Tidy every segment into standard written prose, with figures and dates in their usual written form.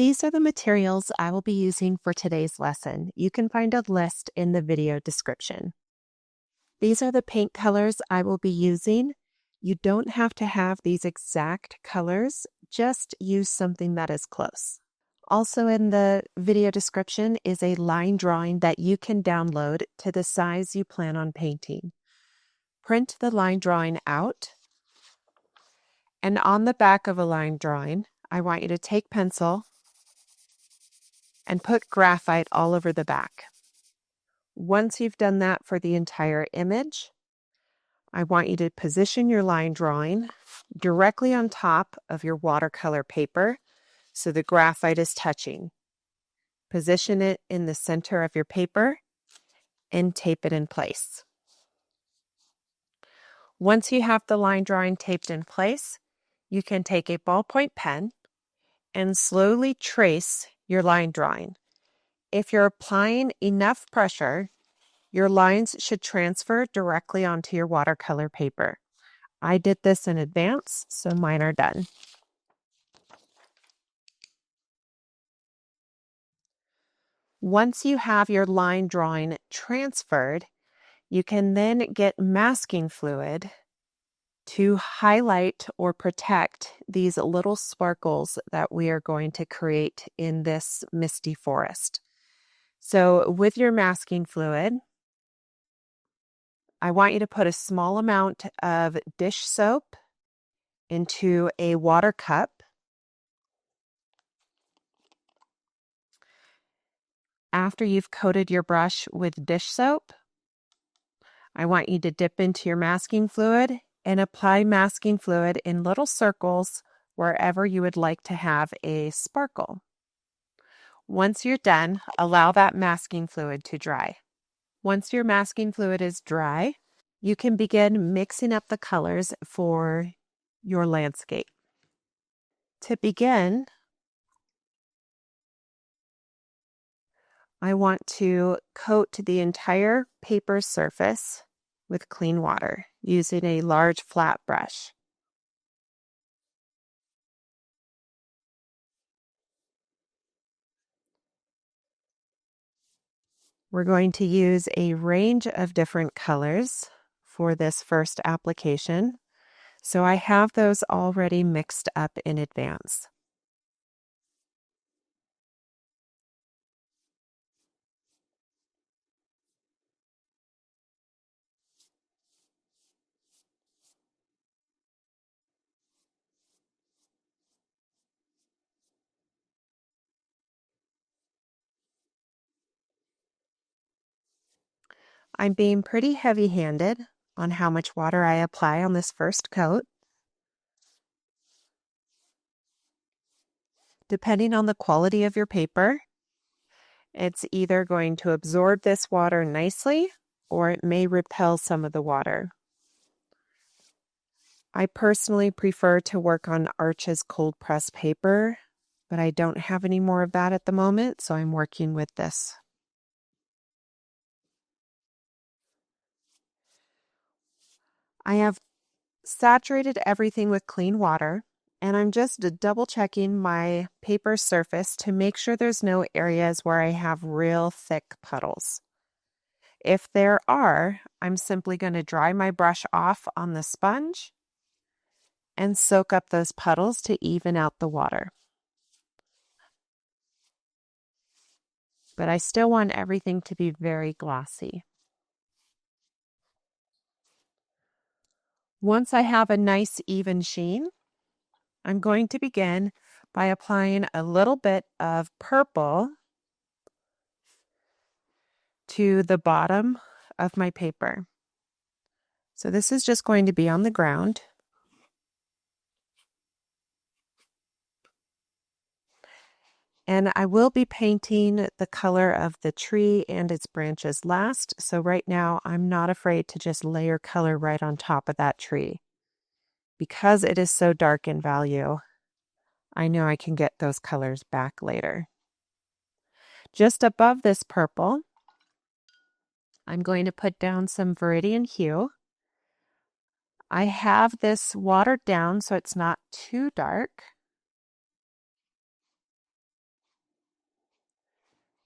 These are the materials I will be using for today's lesson. You can find a list in the video description. These are the paint colors I will be using. You don't have to have these exact colors, just use something that is close. Also in the video description is a line drawing that you can download to the size you plan on painting. Print the line drawing out, and on the back of a line drawing, I want you to take pencil and put graphite all over the back. Once you've done that for the entire image, I want you to position your line drawing directly on top of your watercolor paper so the graphite is touching. Position it in the center of your paper and tape it in place. Once you have the line drawing taped in place, you can take a ballpoint pen and slowly trace your line drawing. If you're applying enough pressure, your lines should transfer directly onto your watercolor paper. I did this in advance, so mine are done. Once you have your line drawing transferred, you can then get masking fluid to highlight or protect these little sparkles that we are going to create in this misty forest. So with your masking fluid, I want you to put a small amount of dish soap into a water cup. After you've coated your brush with dish soap, I want you to dip into your masking fluid and apply masking fluid in little circles wherever you would like to have a sparkle. Once you're done, allow that masking fluid to dry. Once your masking fluid is dry, you can begin mixing up the colors for your landscape. To begin, I want to coat the entire paper surface with clean water using a large flat brush. We're going to use a range of different colors for this first application, so I have those already mixed up in advance. I'm being pretty heavy-handed on how much water I apply on this first coat. Depending on the quality of your paper, it's either going to absorb this water nicely or it may repel some of the water. I personally prefer to work on Arch's cold press paper, but I don't have any more of that at the moment, so I'm working with this. I have saturated everything with clean water, and I'm just double checking my paper surface to make sure there's no areas where I have real thick puddles. If there are, I'm simply going to dry my brush off on the sponge and soak up those puddles to even out the water. But I still want everything to be very glossy. Once I have a nice even sheen, I'm going to begin by applying a little bit of purple to the bottom of my paper. So this is just going to be on the ground. And I will be painting the color of the tree and its branches last. So right now I'm not afraid to just layer color right on top of that tree. Because it is so dark in value, I know I can get those colors back later. Just above this purple, I'm going to put down some Viridian Hue. I have this watered down so it's not too dark.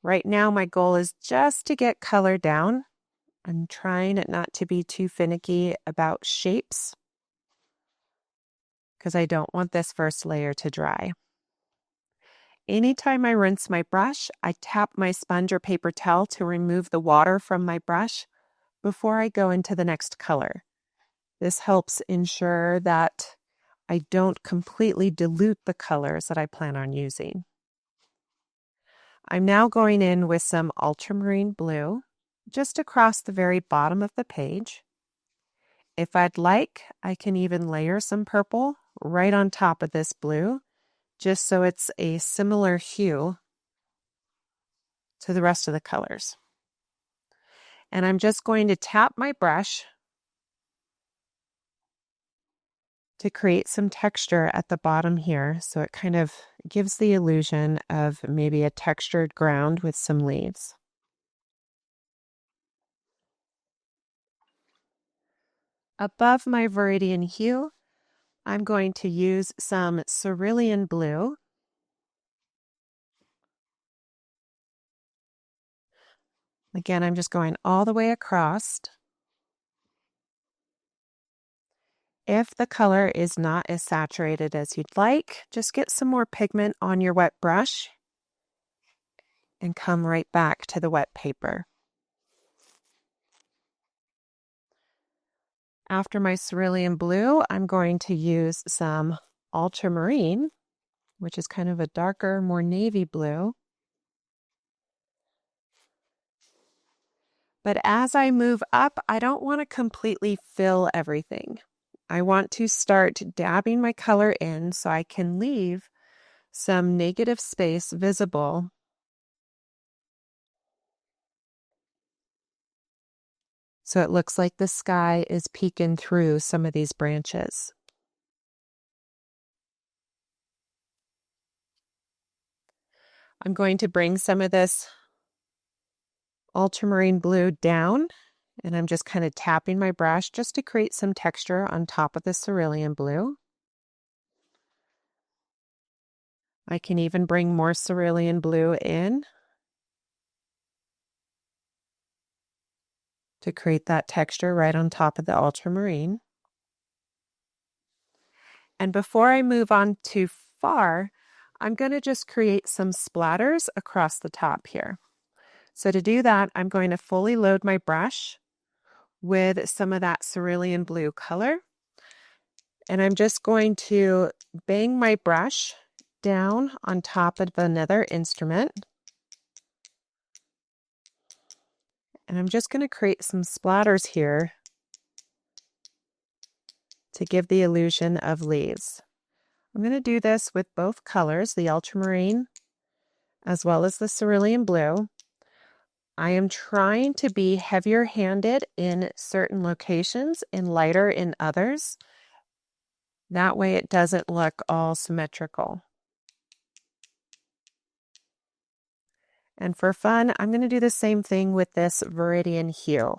Right now, my goal is just to get color down. I'm trying not to be too finicky about shapes because I don't want this first layer to dry. Anytime I rinse my brush, I tap my sponge or paper towel to remove the water from my brush before I go into the next color. This helps ensure that I don't completely dilute the colors that I plan on using. I'm now going in with some ultramarine blue just across the very bottom of the page. If I'd like, I can even layer some purple right on top of this blue, just so it's a similar hue to the rest of the colors. And I'm just going to tap my brush to create some texture at the bottom here, so it kind of gives the illusion of maybe a textured ground with some leaves. Above my Viridian hue, I'm going to use some cerulean blue. Again, I'm just going all the way across. If the color is not as saturated as you'd like, just get some more pigment on your wet brush and come right back to the wet paper. After my cerulean blue, I'm going to use some ultramarine, which is kind of a darker, more navy blue. But as I move up, I don't want to completely fill everything. I want to start dabbing my color in so I can leave some negative space visible. So it looks like the sky is peeking through some of these branches. I'm going to bring some of this ultramarine blue down, and I'm just kind of tapping my brush just to create some texture on top of the cerulean blue. I can even bring more cerulean blue in to create that texture right on top of the ultramarine. And before I move on too far, I'm going to just create some splatters across the top here. So to do that, I'm going to fully load my brush with some of that cerulean blue color. And I'm just going to bang my brush down on top of another instrument. And I'm just going to create some splatters here to give the illusion of leaves. I'm going to do this with both colors, the ultramarine as well as the cerulean blue. I am trying to be heavier handed in certain locations and lighter in others. That way it doesn't look all symmetrical. And for fun, I'm going to do the same thing with this Viridian hue.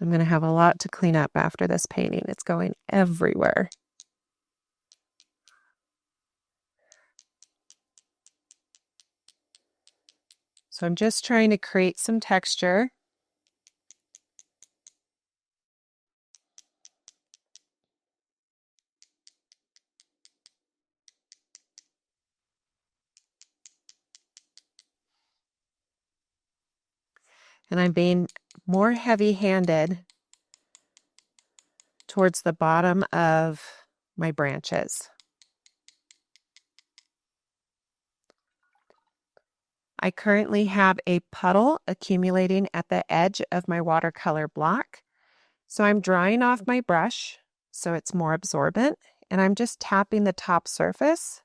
I'm going to have a lot to clean up after this painting. It's going everywhere. So I'm just trying to create some texture. And I'm being more heavy-handed towards the bottom of my branches. I currently have a puddle accumulating at the edge of my watercolor block. So I'm drying off my brush so it's more absorbent, and I'm just tapping the top surface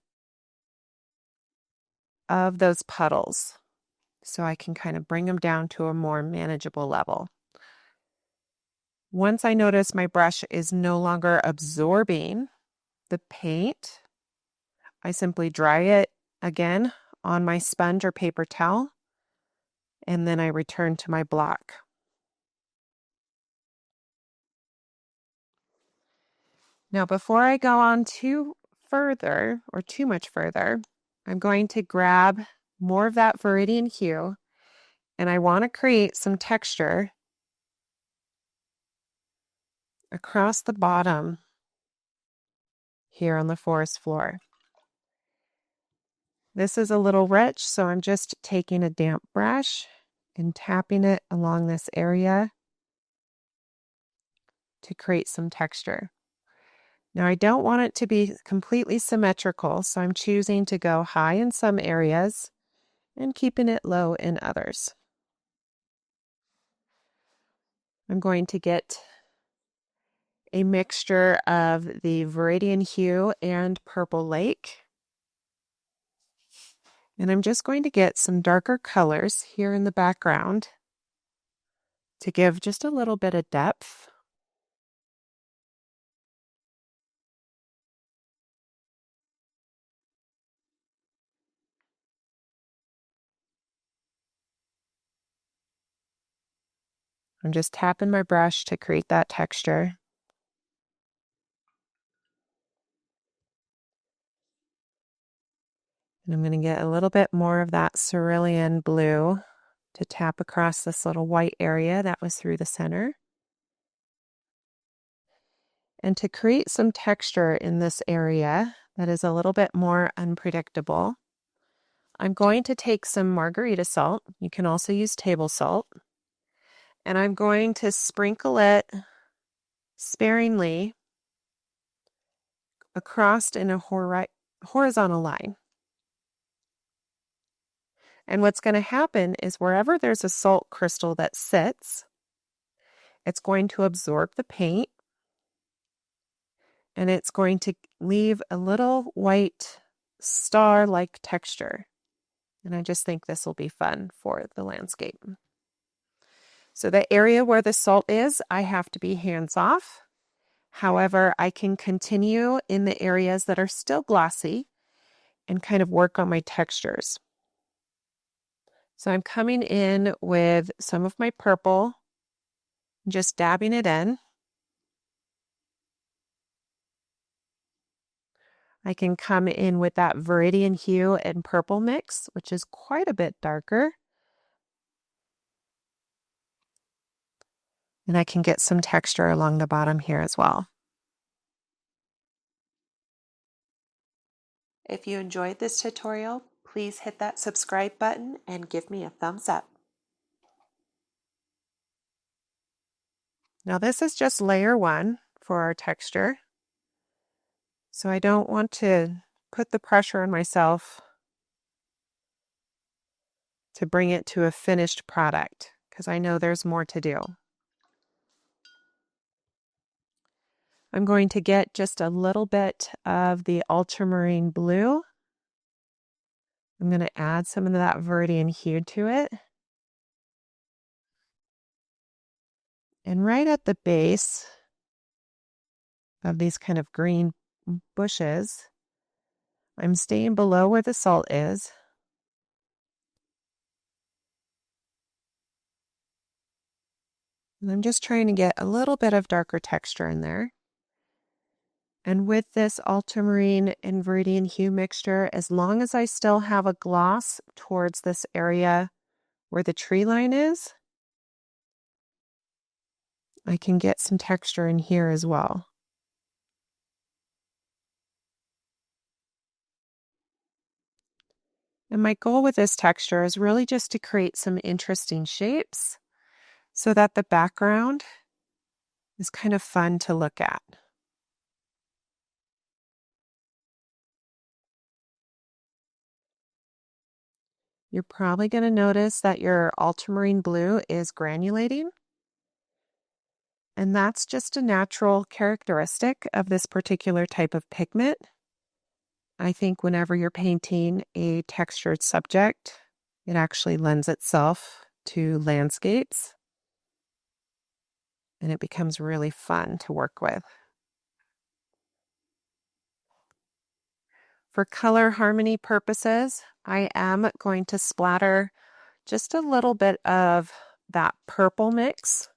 of those puddles so I can kind of bring them down to a more manageable level. Once I notice my brush is no longer absorbing the paint, I simply dry it again on my sponge or paper towel, and then I return to my block. Now, before I go on too further or too much further, I'm going to grab more of that Viridian hue, and I want to create some texture across the bottom here on the forest floor. This is a little rich, so I'm just taking a damp brush and tapping it along this area to create some texture. Now I don't want it to be completely symmetrical, so I'm choosing to go high in some areas and keeping it low in others. I'm going to get a mixture of the Viridian hue and Purple Lake. And I'm just going to get some darker colors here in the background to give just a little bit of depth. I'm just tapping my brush to create that texture. And I'm going to get a little bit more of that cerulean blue to tap across this little white area that was through the center. And to create some texture in this area that is a little bit more unpredictable, I'm going to take some margarita salt. You can also use table salt. And I'm going to sprinkle it sparingly across in a horizontal line. And what's going to happen is wherever there's a salt crystal that sits, it's going to absorb the paint, and it's going to leave a little white star-like texture. And I just think this will be fun for the landscape. So the area where the salt is, I have to be hands-off. However, I can continue in the areas that are still glossy and kind of work on my textures. So I'm coming in with some of my purple, just dabbing it in. I can come in with that Viridian hue and purple mix, which is quite a bit darker. And I can get some texture along the bottom here as well. If you enjoyed this tutorial, please hit that subscribe button and give me a thumbs up. Now this is just layer 1 for our texture. So I don't want to put the pressure on myself to bring it to a finished product, because I know there's more to do. I'm going to get just a little bit of the ultramarine blue. I'm going to add some of that Viridian hue to it. And right at the base of these kind of green bushes, I'm staying below where the salt is. And I'm just trying to get a little bit of darker texture in there. And with this ultramarine and Viridian hue mixture, as long as I still have a gloss towards this area where the tree line is, I can get some texture in here as well. And my goal with this texture is really just to create some interesting shapes so that the background is kind of fun to look at. You're probably going to notice that your ultramarine blue is granulating. And that's just a natural characteristic of this particular type of pigment. I think whenever you're painting a textured subject, it actually lends itself to landscapes. And it becomes really fun to work with. For color harmony purposes, I am going to splatter just a little bit of that purple mix,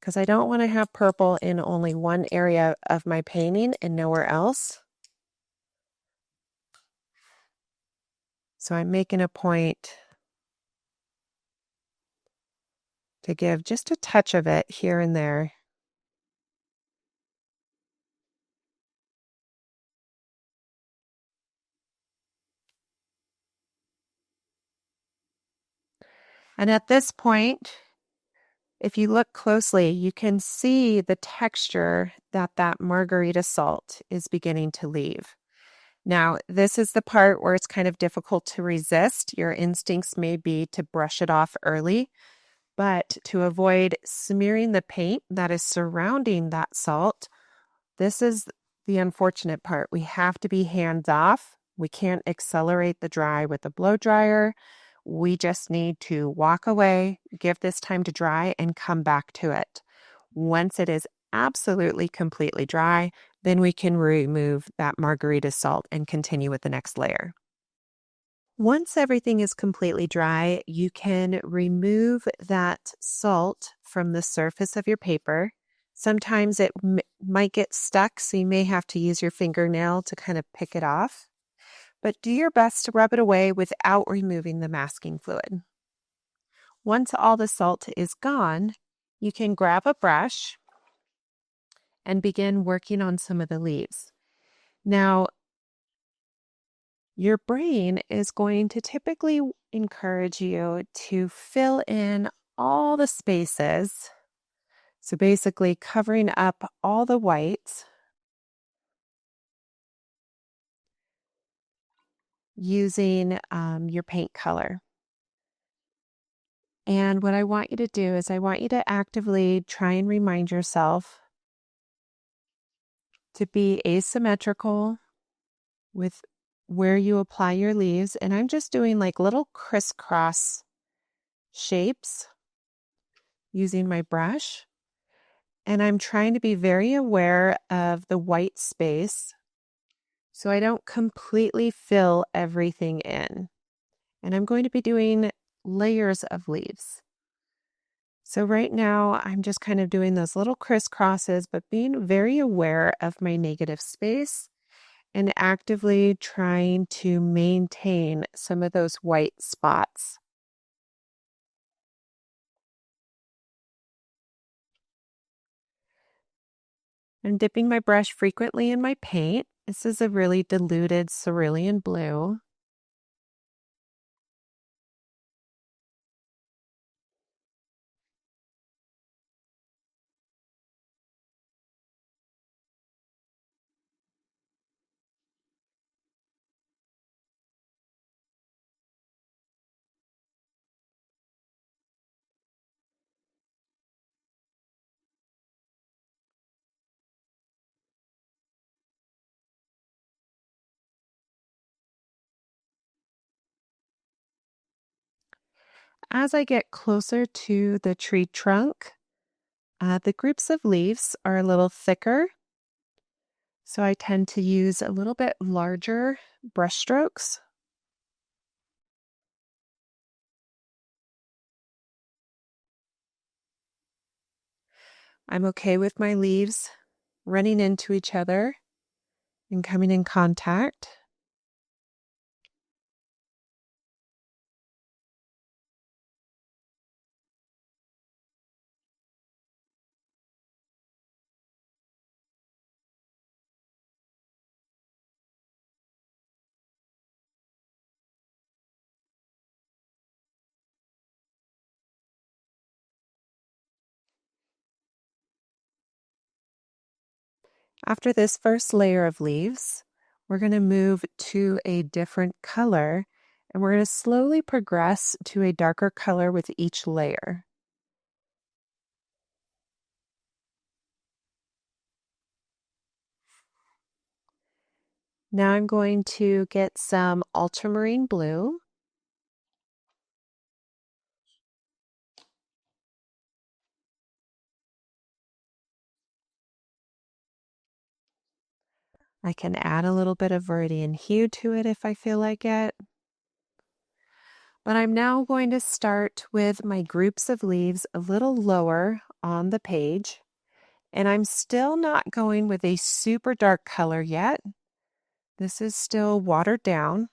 because I don't want to have purple in only one area of my painting and nowhere else. So I'm making a point to give just a touch of it here and there. And at this point, if you look closely, you can see the texture that that margarita salt is beginning to leave. Now, this is the part where it's kind of difficult to resist. Your instincts may be to brush it off early, but to avoid smearing the paint that is surrounding that salt, this is the unfortunate part. We have to be hands off. We can't accelerate the dry with a blow dryer. We just need to walk away, give this time to dry, and come back to it. Once it is absolutely completely dry, then we can remove that margarita salt and continue with the next layer. Once everything is completely dry, you can remove that salt from the surface of your paper. Sometimes it might get stuck, so you may have to use your fingernail to kind of pick it off. But do your best to rub it away without removing the masking fluid. Once all the salt is gone, you can grab a brush and begin working on some of the leaves. Now, your brain is going to typically encourage you to fill in all the spaces. So basically covering up all the whites using your paint color. And what I want you to do is I want you to actively try and remind yourself to be asymmetrical with where you apply your leaves. And I'm just doing like little crisscross shapes using my brush. And I'm trying to be very aware of the white space so I don't completely fill everything in. And I'm going to be doing layers of leaves. So right now I'm just kind of doing those little crisscrosses, but being very aware of my negative space and actively trying to maintain some of those white spots. I'm dipping my brush frequently in my paint. This is a really diluted cerulean blue. As I get closer to the tree trunk, the groups of leaves are a little thicker, so I tend to use a little bit larger brush strokes. I'm okay with my leaves running into each other and coming in contact. After this first layer of leaves, we're going to move to a different color, and we're going to slowly progress to a darker color with each layer. Now I'm going to get some ultramarine blue. I can add a little bit of Viridian hue to it if I feel like it. But I'm now going to start with my groups of leaves a little lower on the page. And I'm still not going with a super dark color yet. This is still watered down,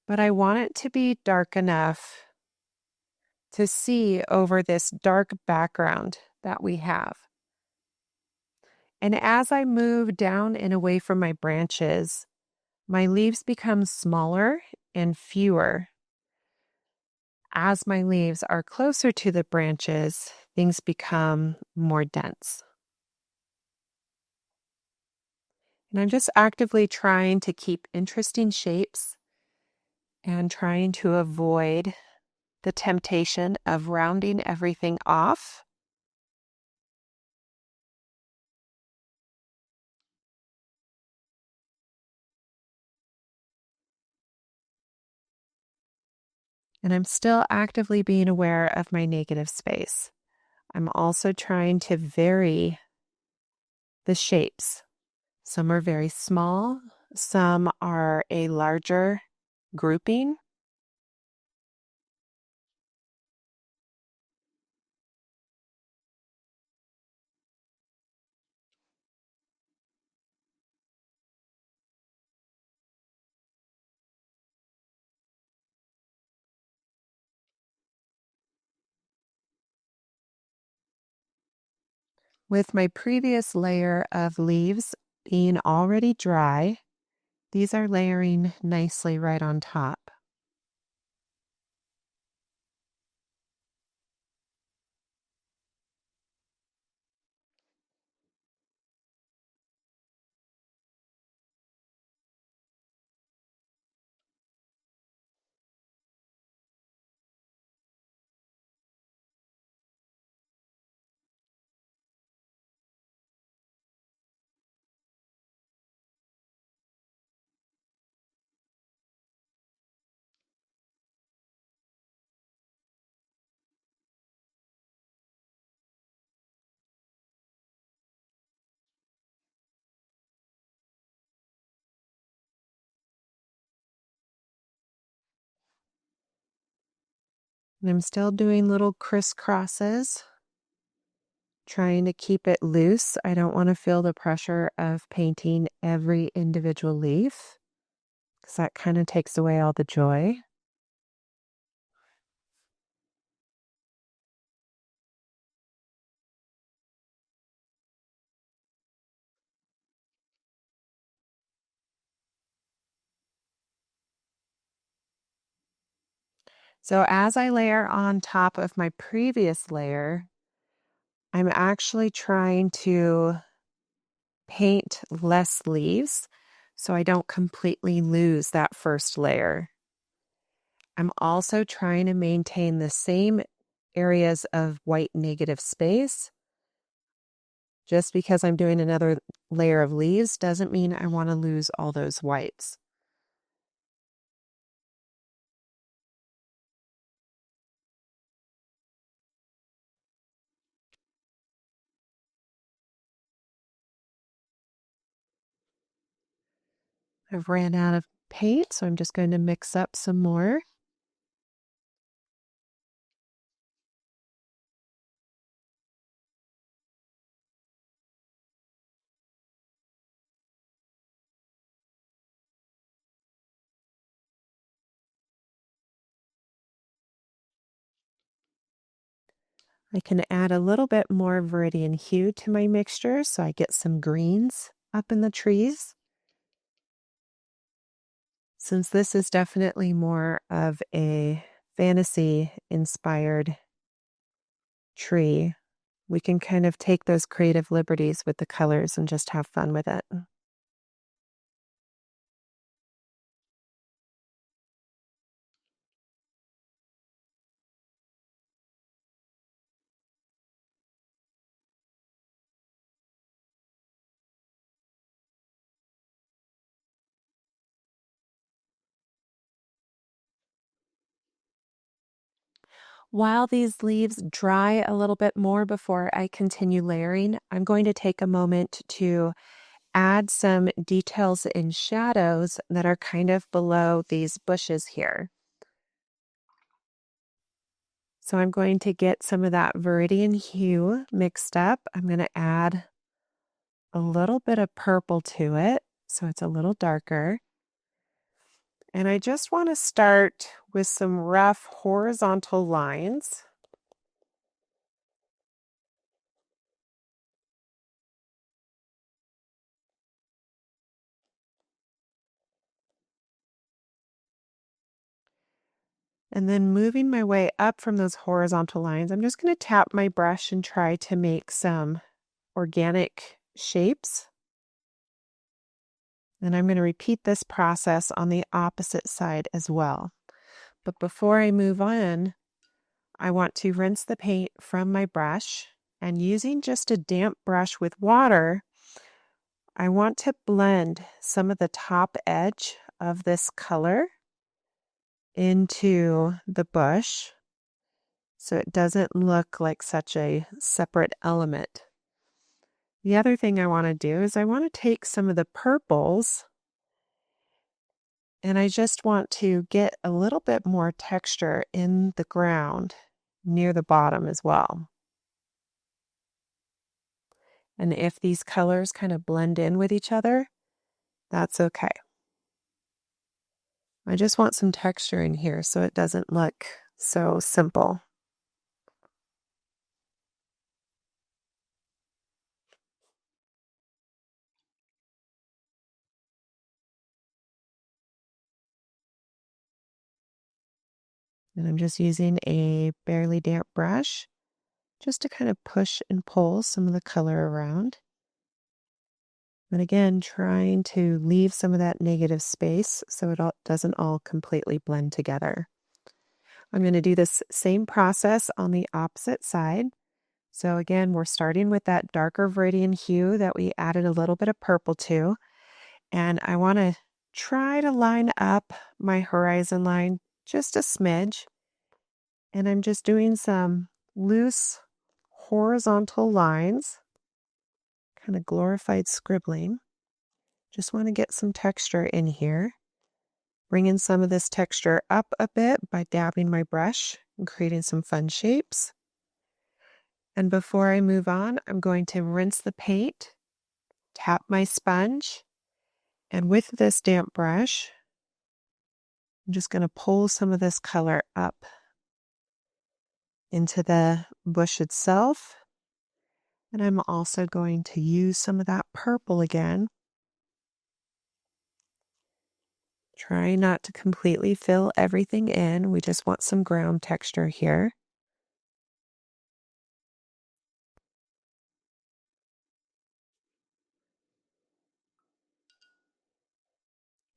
but I want it to be dark enough to see over this dark background that we have. And as I move down and away from my branches, my leaves become smaller and fewer. As my leaves are closer to the branches, things become more dense. And I'm just actively trying to keep interesting shapes and trying to avoid the temptation of rounding everything off. And I'm still actively being aware of my negative space. I'm also trying to vary the shapes. Some are very small, some are a larger grouping. With my previous layer of leaves being already dry, these are layering nicely right on top. And I'm still doing little crisscrosses, trying to keep it loose. I don't want to feel the pressure of painting every individual leaf, because that kind of takes away all the joy. So as I layer on top of my previous layer, I'm actually trying to paint less leaves so I don't completely lose that first layer. I'm also trying to maintain the same areas of white negative space. Just because I'm doing another layer of leaves doesn't mean I want to lose all those whites. I've ran out of paint, so I'm just going to mix up some more. I can add a little bit more Viridian hue to my mixture so I get some greens up in the trees. Since this is definitely more of a fantasy-inspired tree, we can kind of take those creative liberties with the colors and just have fun with it. While these leaves dry a little bit more before I continue layering, I'm going to take a moment to add some details and shadows that are kind of below these bushes here. So I'm going to get some of that viridian hue mixed up. I'm going to add a little bit of purple to it, so it's a little darker. And I just want to start with some rough horizontal lines. And then moving my way up from those horizontal lines, I'm just going to tap my brush and try to make some organic shapes. And I'm going to repeat this process on the opposite side as well. But before I move on, I want to rinse the paint from my brush, and using just a damp brush with water, I want to blend some of the top edge of this color into the bush so it doesn't look like such a separate element. The other thing I want to do is I want to take some of the purples and I just want to get a little bit more texture in the ground near the bottom as well. And if these colors kind of blend in with each other, that's okay. I just want some texture in here so it doesn't look so simple. And I'm just using a barely damp brush just to kind of push and pull some of the color around. And again, trying to leave some of that negative space so it doesn't all completely blend together. I'm going to do this same process on the opposite side. So again, we're starting with that darker viridian hue that we added a little bit of purple to. And I want to try to line up my horizon line just a smidge. And I'm just doing some loose horizontal lines, kind of glorified scribbling. Just want to get some texture in here. Bringing some of this texture up a bit by dabbing my brush and creating some fun shapes. And before I move on, I'm going to rinse the paint, tap my sponge, and with this damp brush, I'm just going to pull some of this color up into the bush itself. And I'm also going to use some of that purple again. Try not to completely fill everything in. We just want some ground texture here.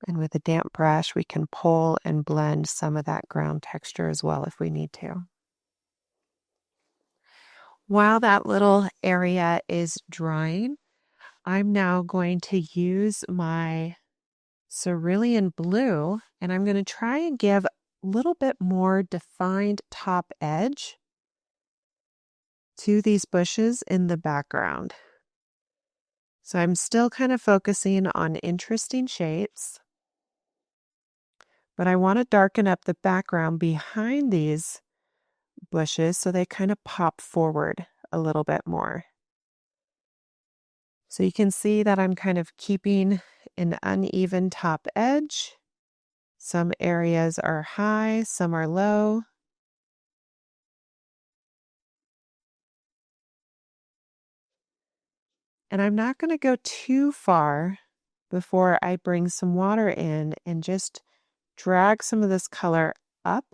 And with a damp brush, we can pull and blend some of that ground texture as well if we need to. While that little area is drying, I'm now going to use my cerulean blue, and I'm going to try and give a little bit more defined top edge to these bushes in the background. So I'm still kind of focusing on interesting shapes, but I want to darken up the background behind these bushes so they kind of pop forward a little bit more. So you can see that I'm kind of keeping an uneven top edge. Some areas are high, some are low. And I'm not going to go too far before I bring some water in and just drag some of this color up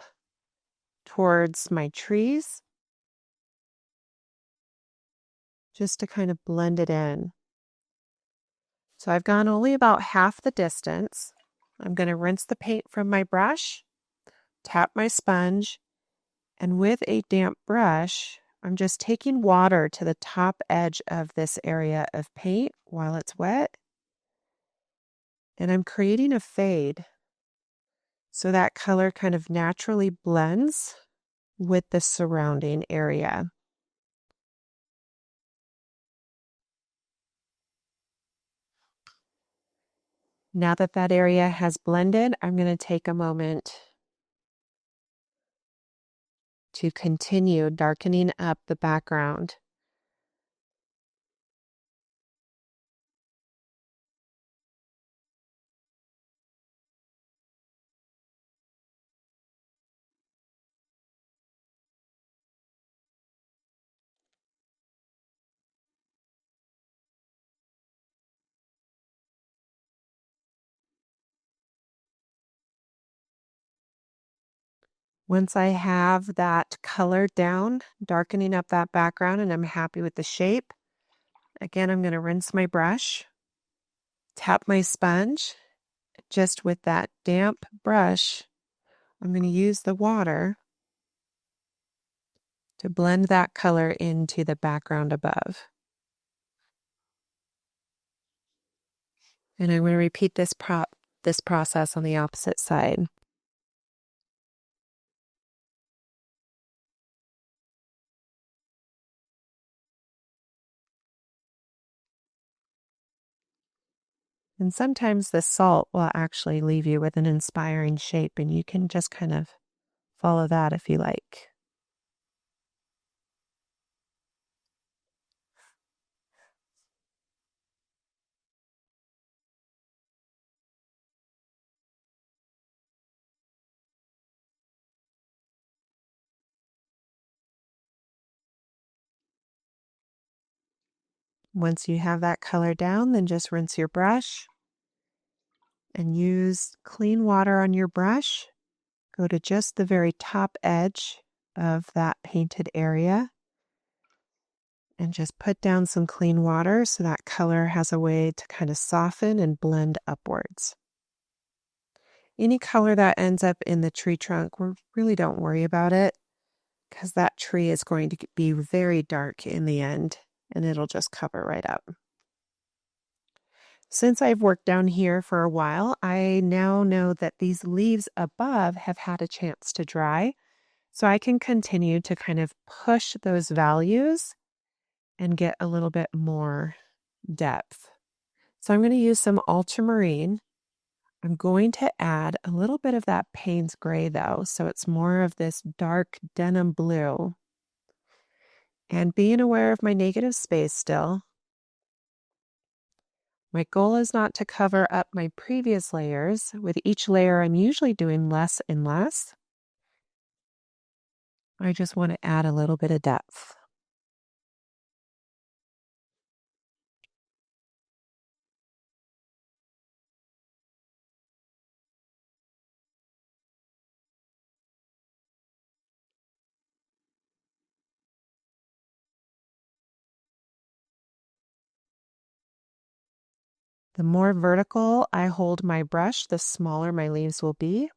towards my trees, just to kind of blend it in. So I've gone only about half the distance. I'm going to rinse the paint from my brush, tap my sponge, and with a damp brush, I'm just taking water to the top edge of this area of paint while it's wet. And I'm creating a fade so that color kind of naturally blends with the surrounding area. Now that that area has blended, I'm going to take a moment to continue darkening up the background. Once I have that color down, darkening up that background, and I'm happy with the shape, again, I'm going to rinse my brush, tap my sponge, just with that damp brush. I'm going to use the water to blend that color into the background above. And I'm going to repeat this process on the opposite side. And sometimes the salt will actually leave you with an inspiring shape, and you can just kind of follow that if you like. Once you have that color down, then just rinse your brush and use clean water on your brush. Go to just the very top edge of that painted area and just put down some clean water so that color has a way to kind of soften and blend upwards. Any color that ends up in the tree trunk, we really don't worry about it because that tree is going to be very dark in the end and it'll just cover right up. Since I've worked down here for a while, I now know that these leaves above have had a chance to dry. So I can continue to kind of push those values and get a little bit more depth. So I'm going to use some ultramarine. I'm going to add a little bit of that Payne's gray though, so it's more of this dark denim blue. And being aware of my negative space still, my goal is not to cover up my previous layers. With each layer, I'm usually doing less and less. I just want to add a little bit of depth. The more vertical I hold my brush, the smaller my leaves will be.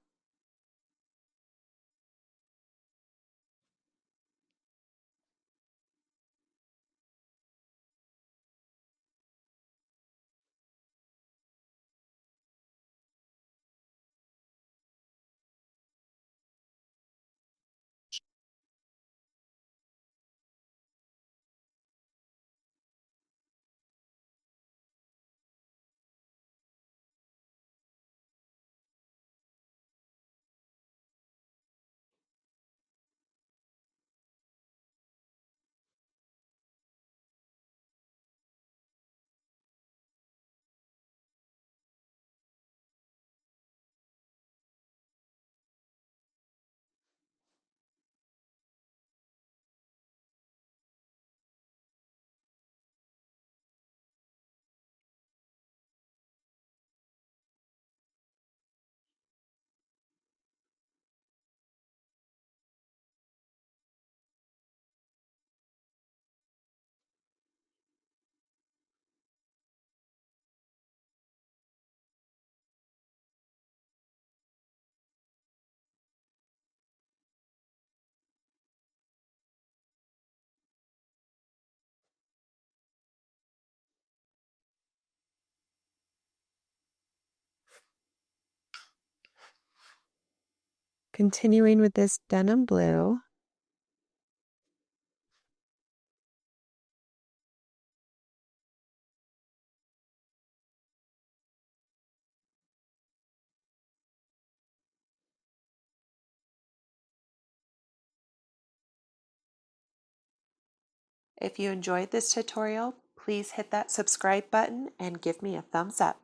Continuing with this denim blue, If you enjoyed this tutorial, please hit that subscribe button and give me a thumbs up.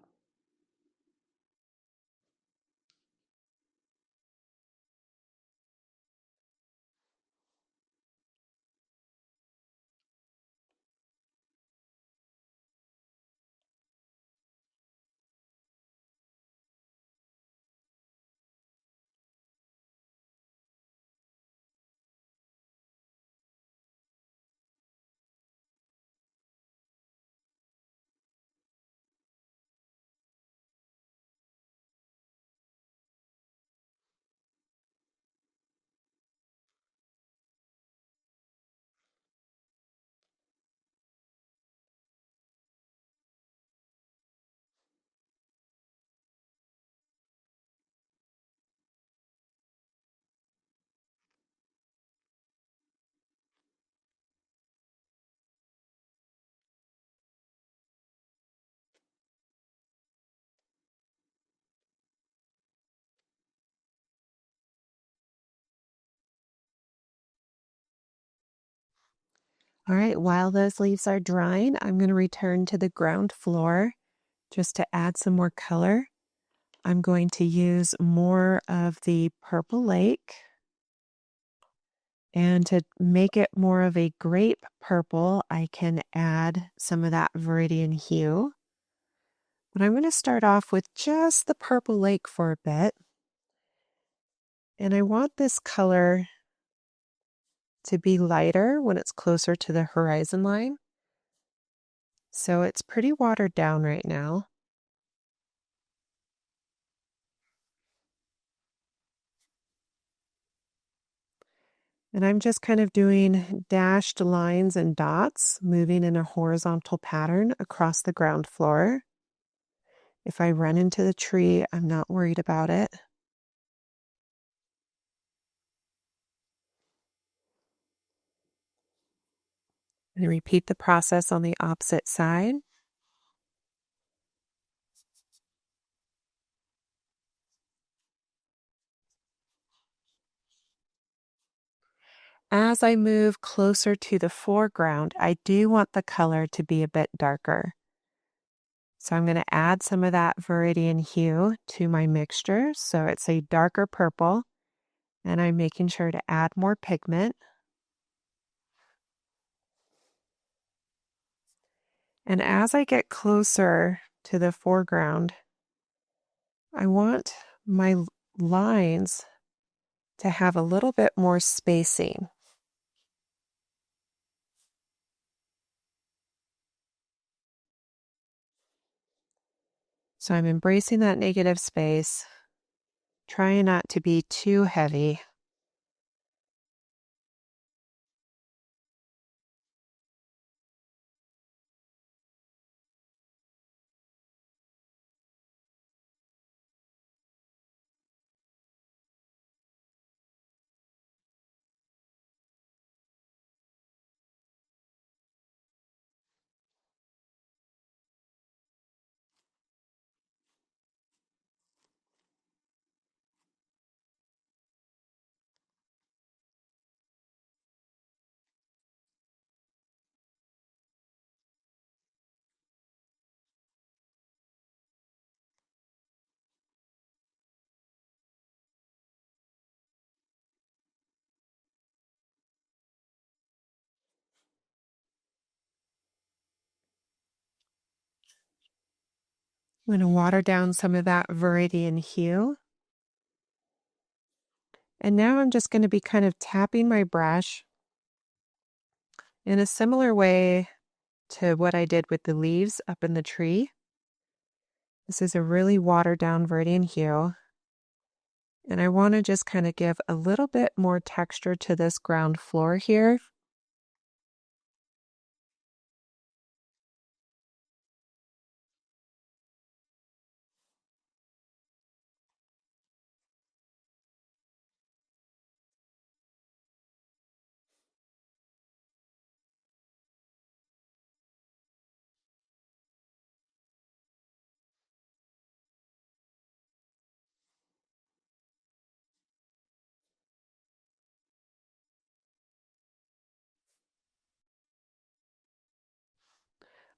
All right, while those leaves are drying, I'm going to return to the ground floor just to add some more color. I'm going to use more of the purple lake. And to make it more of a grape purple, I can add some of that viridian hue. But I'm going to start off with just the purple lake for a bit. And I want this color to be lighter when it's closer to the horizon line. So it's pretty watered down right now. And I'm just kind of doing dashed lines and dots, moving in a horizontal pattern across the ground floor. If I run into the tree, I'm not worried about it. And repeat the process on the opposite side. As I move closer to the foreground, I do want the color to be a bit darker. So I'm going to add some of that viridian hue to my mixture. So it's a darker purple, and I'm making sure to add more pigment. And as I get closer to the foreground, I want my lines to have a little bit more spacing. So I'm embracing that negative space, trying not to be too heavy. I'm going to water down some of that viridian hue. And now I'm just going to be kind of tapping my brush in a similar way to what I did with the leaves up in the tree. This is a really watered down viridian hue. And I want to just kind of give a little bit more texture to this ground floor here.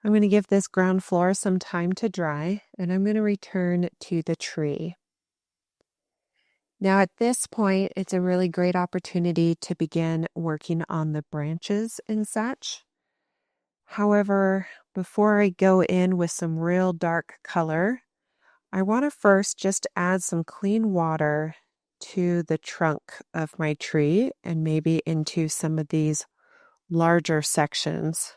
I'm going to give this ground floor some time to dry, and I'm going to return to the tree. Now at this point, it's a really great opportunity to begin working on the branches and such. However, before I go in with some real dark color, I want to first just add some clean water to the trunk of my tree and maybe into some of these larger sections.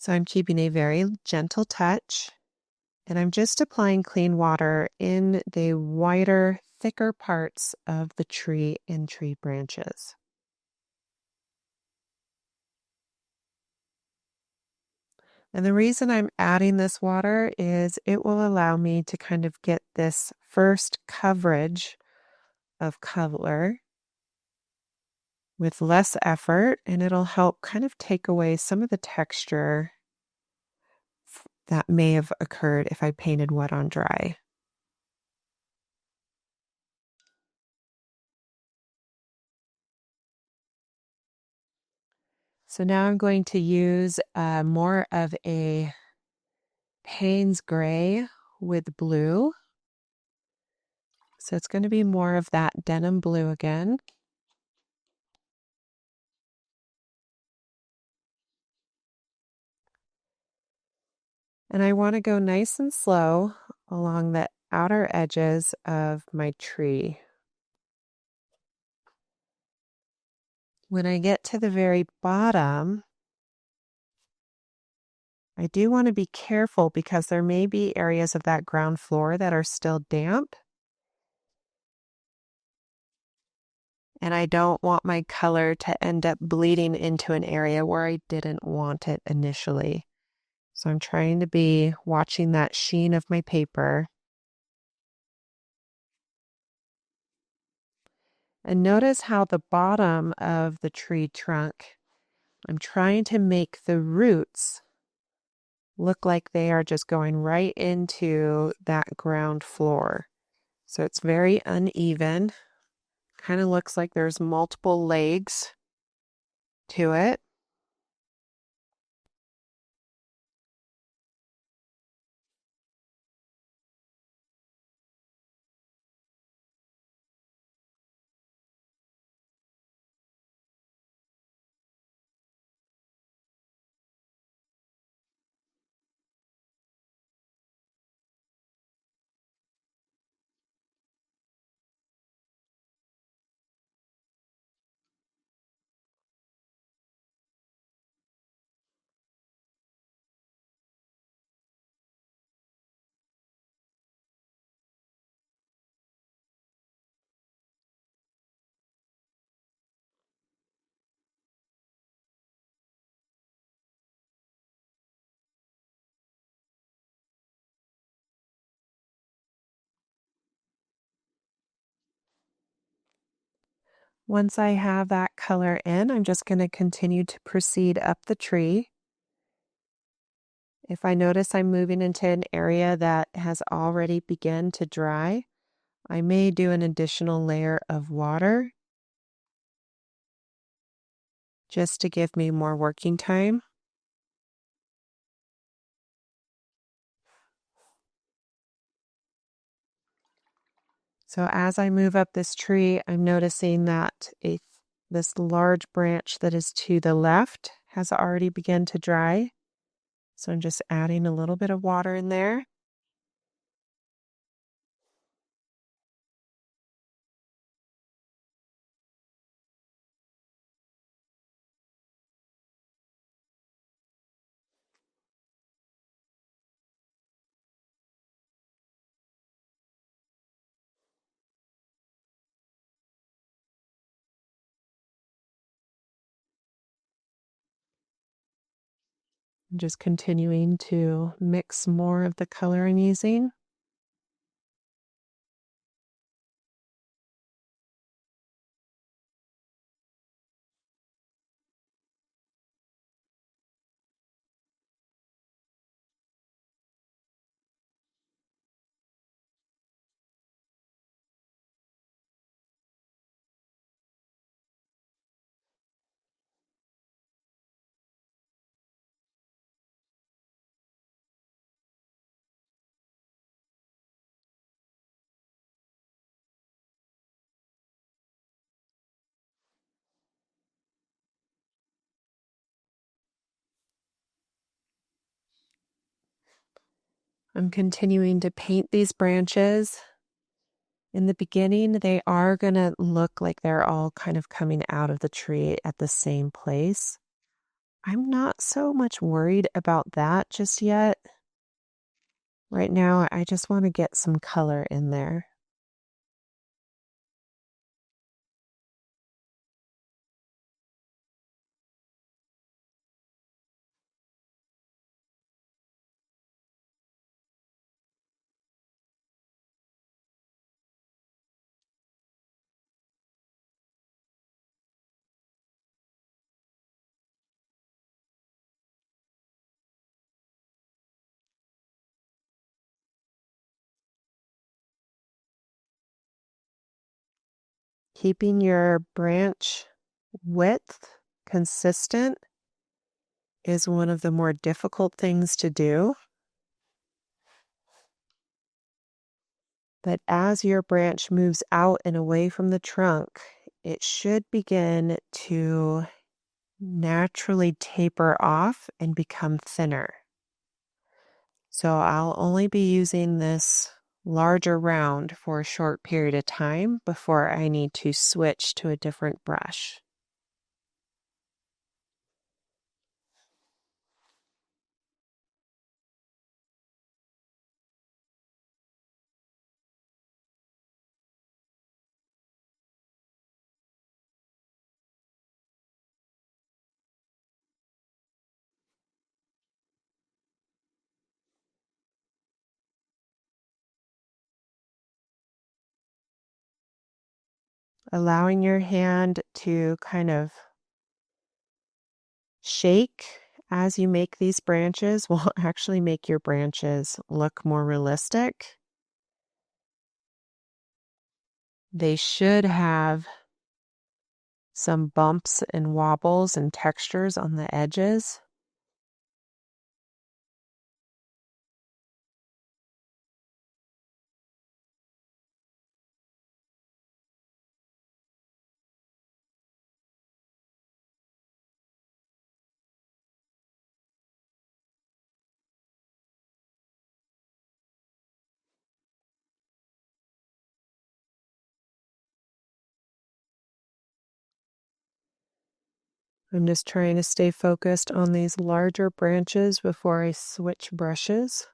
So I'm keeping a very gentle touch, and I'm just applying clean water in the wider, thicker parts of the tree and tree branches. And the reason I'm adding this water is it will allow me to kind of get this first coverage of color with less effort, and it'll help kind of take away some of the texture that may have occurred if I painted wet on dry. So now I'm going to use more of a Payne's gray with blue. So it's going to be more of that denim blue again. And I want to go nice and slow along the outer edges of my tree. When I get to the very bottom, I do want to be careful because there may be areas of that ground floor that are still damp. And I don't want my color to end up bleeding into an area where I didn't want it initially. So I'm trying to be watching that sheen of my paper. And notice how the bottom of the tree trunk, I'm trying to make the roots look like they are just going right into that ground floor. So it's very uneven. Kind of looks like there's multiple legs to it. Once I have that color in, I'm just going to continue to proceed up the tree. If I notice I'm moving into an area that has already begun to dry, I may do an additional layer of water just to give me more working time. So as I move up this tree, I'm noticing that this large branch that is to the left has already begun to dry. So I'm just adding a little bit of water in there. I'm just continuing to mix more of the color I'm using. I'm continuing to paint these branches. In the beginning, they are going to look like they're all kind of coming out of the tree at the same place. I'm not so much worried about that just yet. Right now, I just want to get some color in there. Keeping your branch width consistent is one of the more difficult things to do. But as your branch moves out and away from the trunk, it should begin to naturally taper off and become thinner. So I'll only be using this larger round for a short period of time before I need to switch to a different brush. Allowing your hand to kind of shake as you make these branches will actually make your branches look more realistic. They should have some bumps and wobbles and textures on the edges. I'm just trying to stay focused on these larger branches before I switch brushes.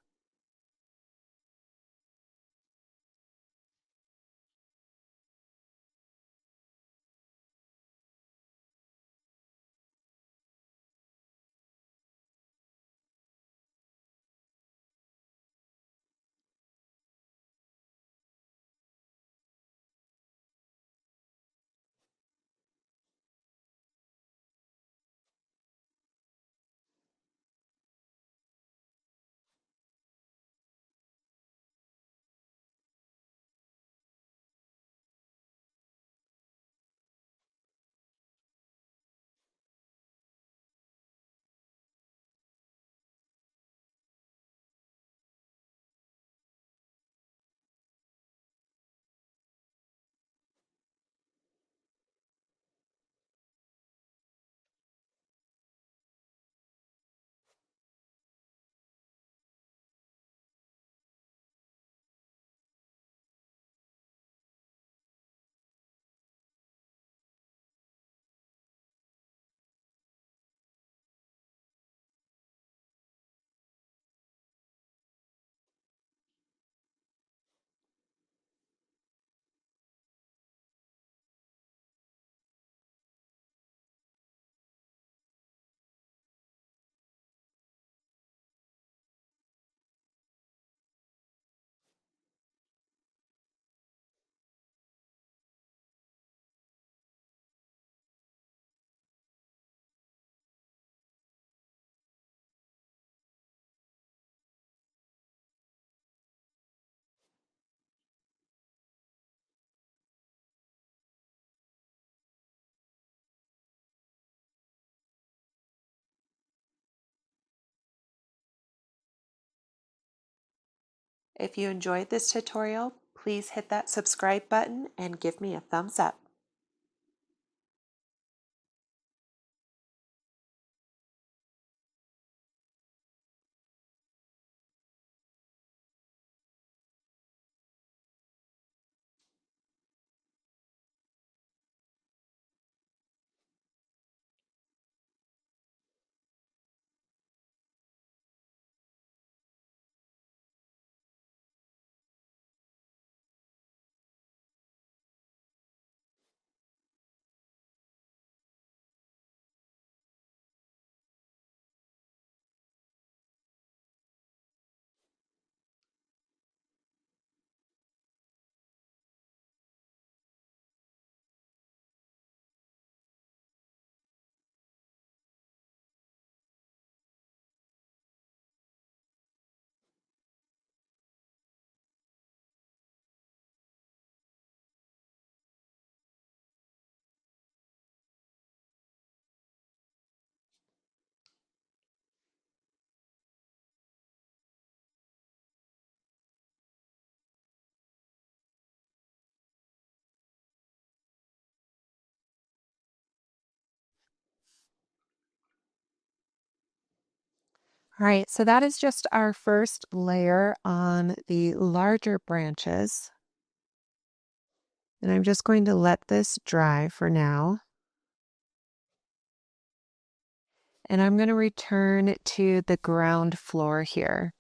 If you enjoyed this tutorial, please hit that subscribe button and give me a thumbs up. All right, so that is just our first layer on the larger branches. And I'm just going to let this dry for now. And I'm going to return to the ground floor here.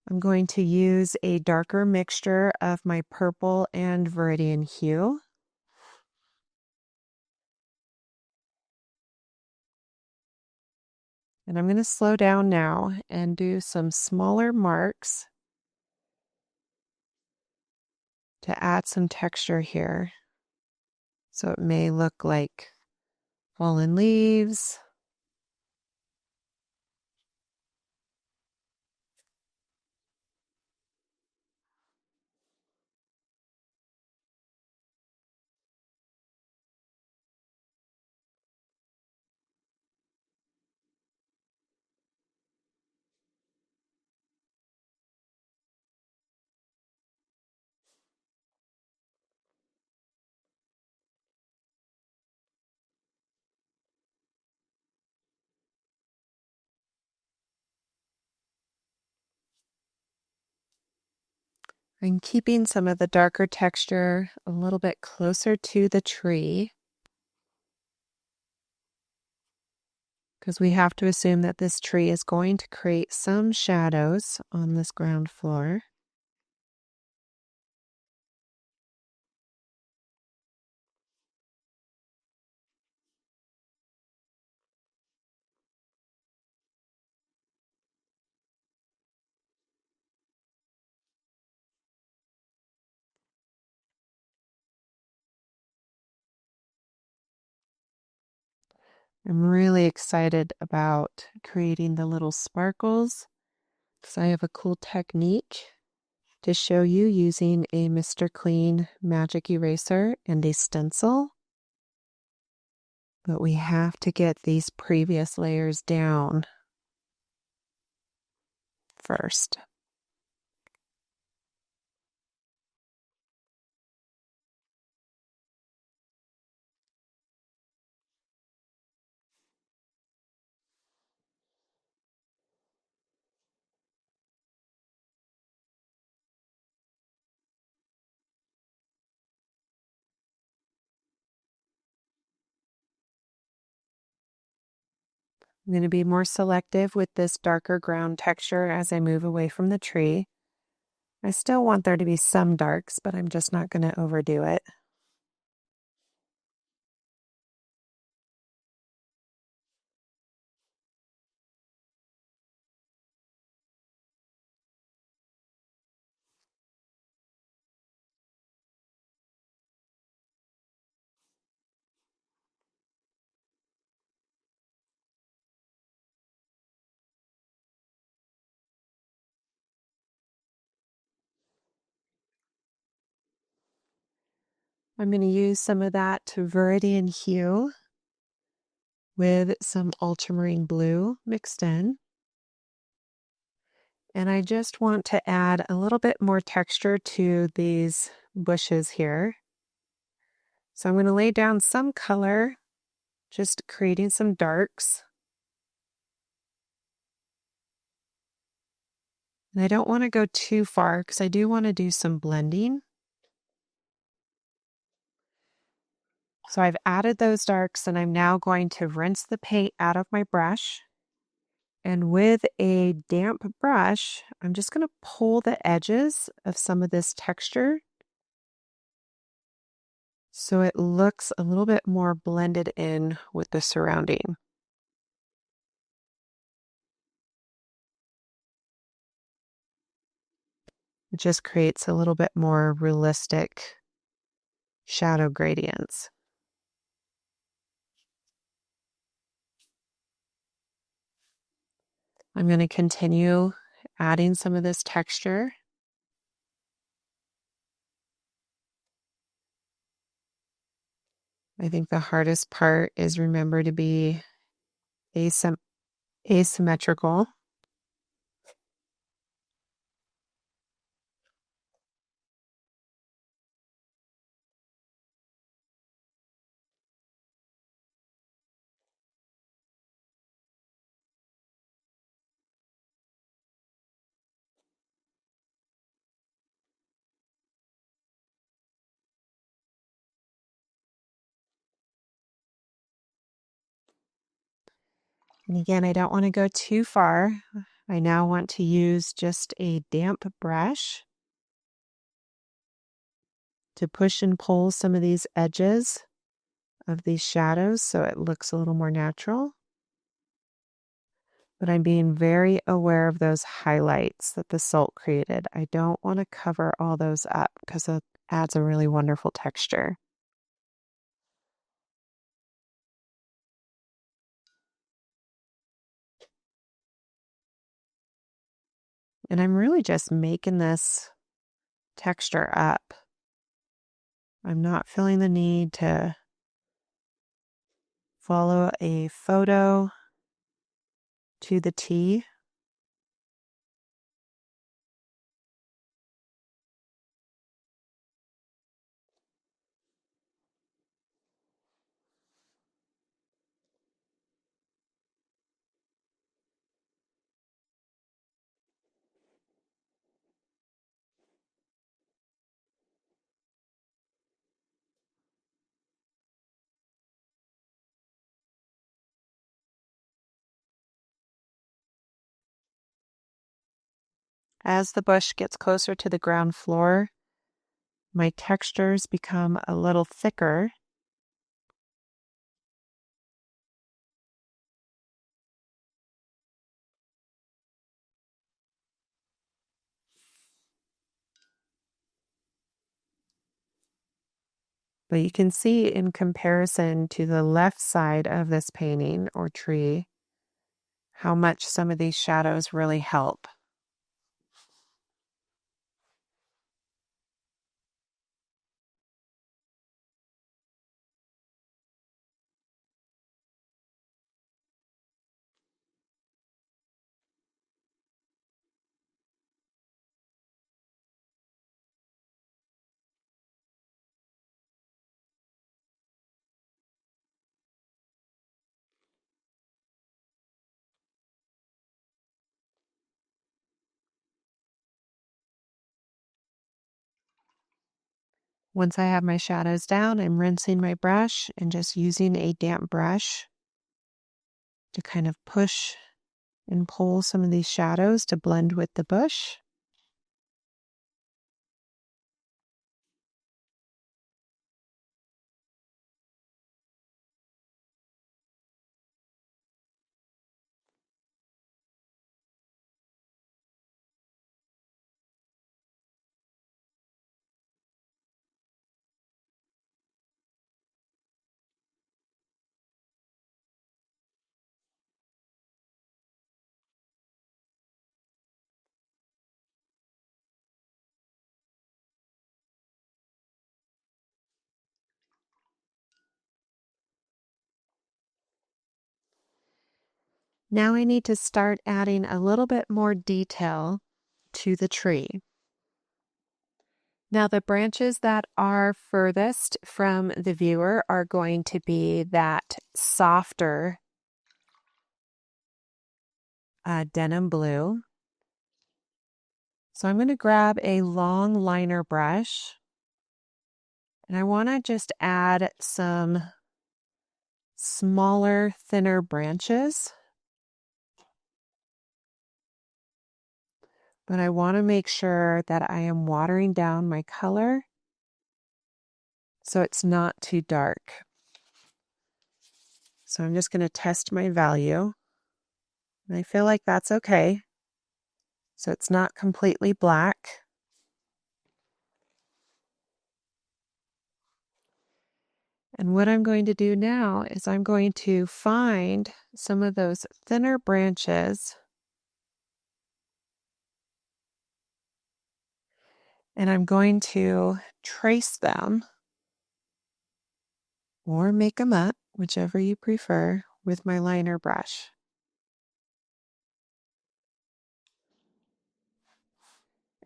I'm going to use a darker mixture of my purple and Viridian hue. And I'm going to slow down now and do some smaller marks to add some texture here. So it may look like fallen leaves. I'm keeping some of the darker texture a little bit closer to the tree, because we have to assume that this tree is going to create some shadows on this ground floor. I'm really excited about creating the little sparkles because I have a cool technique to show you using a Mr. Clean magic eraser and a stencil. But we have to get these previous layers down first. I'm going to be more selective with this darker ground texture as I move away from the tree. I still want there to be some darks, but I'm just not going to overdo it. I'm going to use some of that Viridian hue with some ultramarine blue mixed in. And I just want to add a little bit more texture to these bushes here. So I'm going to lay down some color, just creating some darks. And I don't want to go too far because I do want to do some blending. So I've added those darks and I'm now going to rinse the paint out of my brush. And with a damp brush, I'm just going to pull the edges of some of this texture so it looks a little bit more blended in with the surrounding. It just creates a little bit more realistic shadow gradients. I'm going to continue adding some of this texture. I think the hardest part is remember to be asymmetrical. And again, I don't want to go too far. I now want to use just a damp brush to push and pull some of these edges of these shadows so it looks a little more natural. But I'm being very aware of those highlights that the salt created. I don't want to cover all those up because it adds a really wonderful texture. And I'm really just making this texture up. I'm not feeling the need to follow a photo to the T. As the bush gets closer to the ground floor, my textures become a little thicker. But you can see in comparison to the left side of this painting or tree, how much some of these shadows really help. Once I have my shadows down, I'm rinsing my brush and just using a damp brush to kind of push and pull some of these shadows to blend with the bush. Now I need to start adding a little bit more detail to the tree. Now the branches that are furthest from the viewer are going to be that softer denim blue. So I'm going to grab a long liner brush and I want to just add some smaller, thinner branches. But I want to make sure that I am watering down my color so it's not too dark. So I'm just going to test my value. And I feel like that's okay. So it's not completely black. And what I'm going to do now is I'm going to find some of those thinner branches and I'm going to trace them or make them up, whichever you prefer, with my liner brush.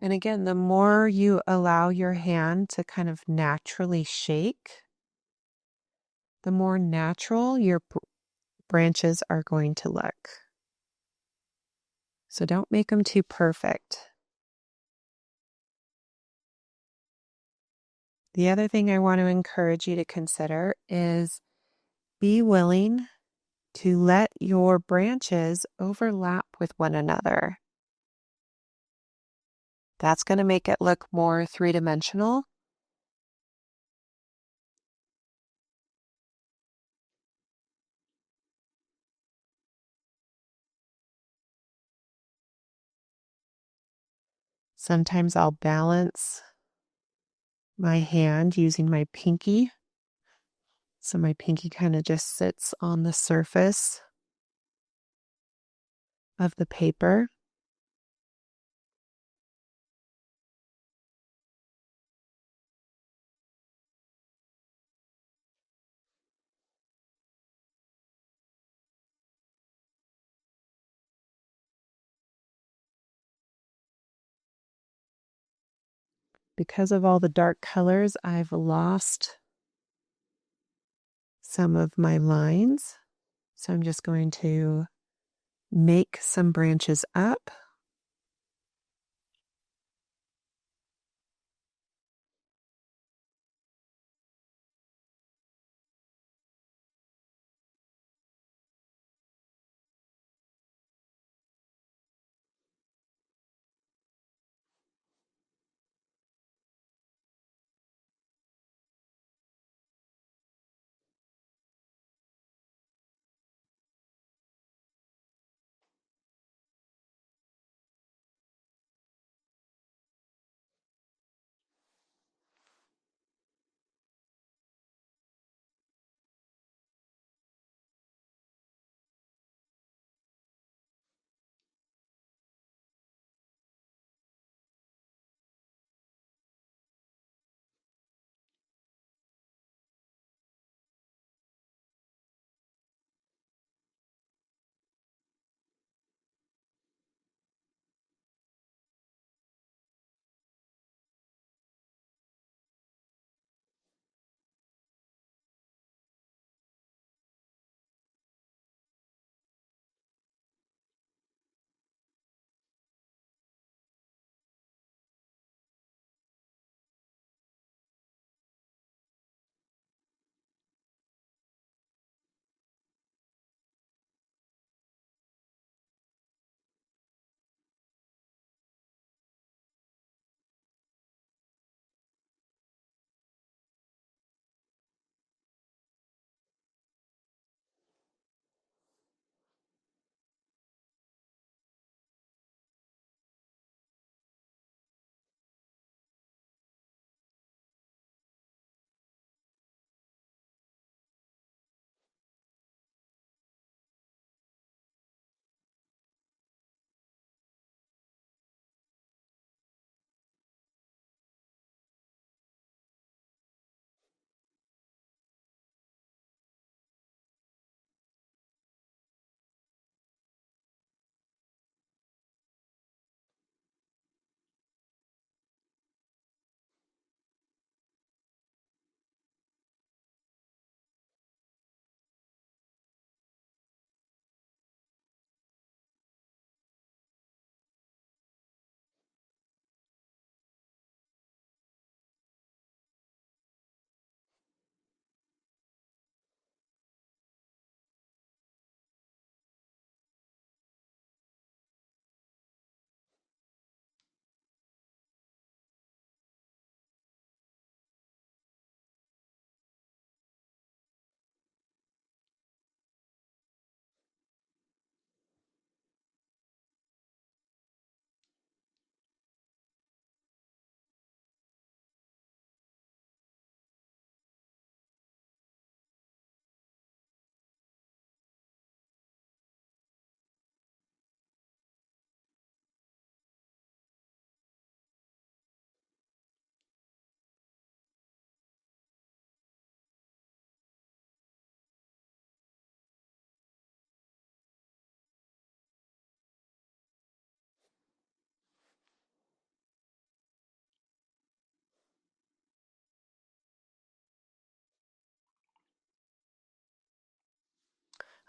And again, the more you allow your hand to kind of naturally shake, the more natural your branches are going to look. So don't make them too perfect. The other thing I want to encourage you to consider is be willing to let your branches overlap with one another. That's going to make it look more three-dimensional. Sometimes I'll balance my hand using my pinky. So my pinky kind of just sits on the surface of the paper. Because of all the dark colors, I've lost some of my lines. So I'm just going to make some branches up.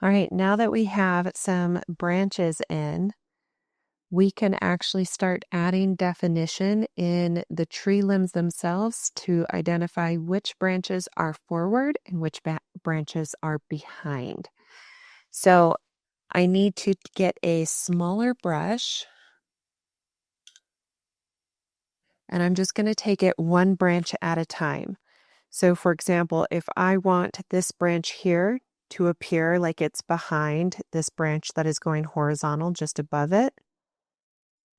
All right, now that we have some branches in, we can actually start adding definition in the tree limbs themselves to identify which branches are forward and which branches are behind. So I need to get a smaller brush, and I'm just going to take it one branch at a time. So for example, if I want this branch here to appear like it's behind this branch that is going horizontal just above it,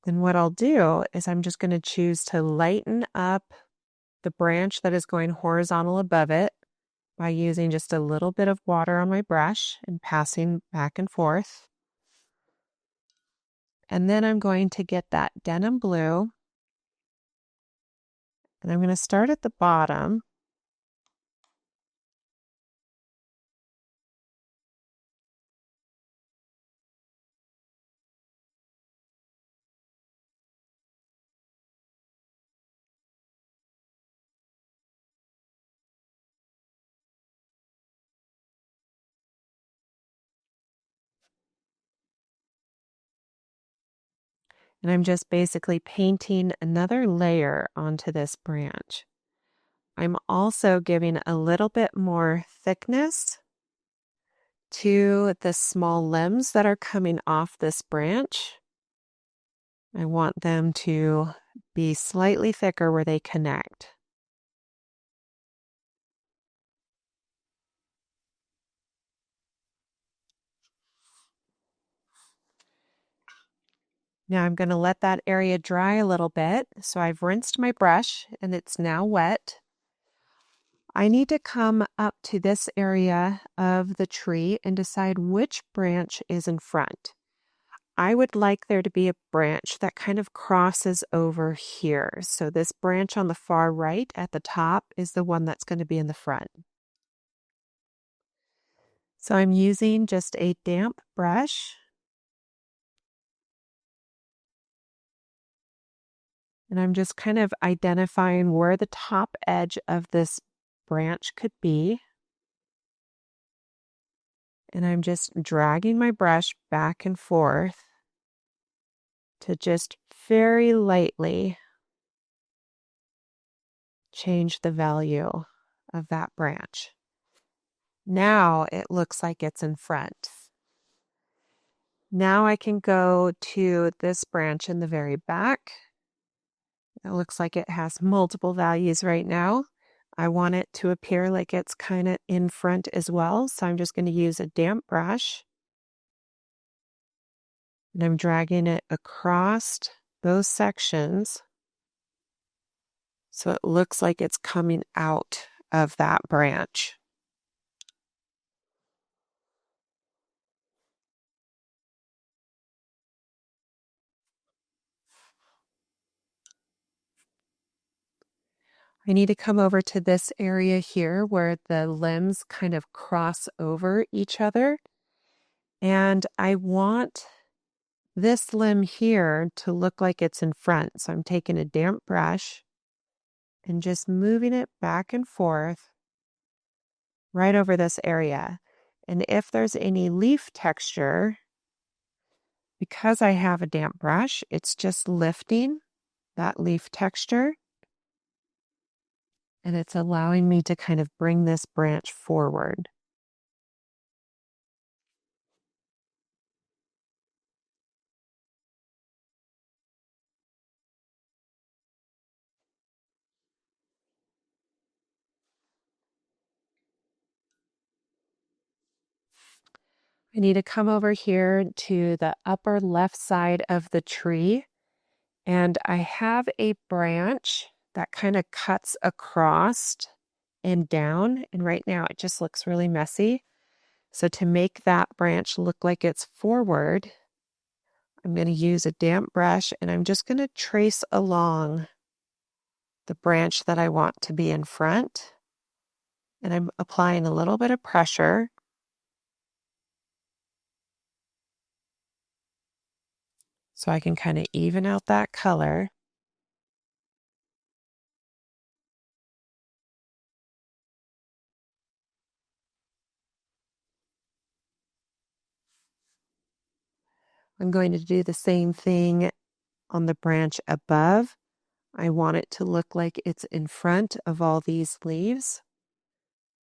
then what I'll do is I'm just going to choose to lighten up the branch that is going horizontal above it by using just a little bit of water on my brush and passing back and forth. And then I'm going to get that denim blue, and I'm going to start at the bottom. And I'm just basically painting another layer onto this branch. I'm also giving a little bit more thickness to the small limbs that are coming off this branch. I want them to be slightly thicker where they connect. Now I'm going to let that area dry a little bit. So I've rinsed my brush and it's now wet. I need to come up to this area of the tree and decide which branch is in front. I would like there to be a branch that kind of crosses over here. So this branch on the far right at the top is the one that's going to be in the front. So I'm using just a damp brush. And I'm just kind of identifying where the top edge of this branch could be. And I'm just dragging my brush back and forth to just very lightly change the value of that branch. Now it looks like it's in front. Now I can go to this branch in the very back. It looks like it has multiple values right now. I want it to appear like it's kind of in front as well. So I'm just going to use a damp brush. And I'm dragging it across those sections so it looks like it's coming out of that branch. I need to come over to this area here where the limbs kind of cross over each other. And I want this limb here to look like it's in front. So I'm taking a damp brush and just moving it back and forth right over this area. And if there's any leaf texture, because I have a damp brush, it's just lifting that leaf texture. And it's allowing me to kind of bring this branch forward. I need to come over here to the upper left side of the tree. And I have a branch that kind of cuts across and down. And right now it just looks really messy. So to make that branch look like it's forward, I'm going to use a damp brush and I'm just going to trace along the branch that I want to be in front. And I'm applying a little bit of pressure. So I can kind of even out that color. I'm going to do the same thing on the branch above. I want it to look like it's in front of all these leaves.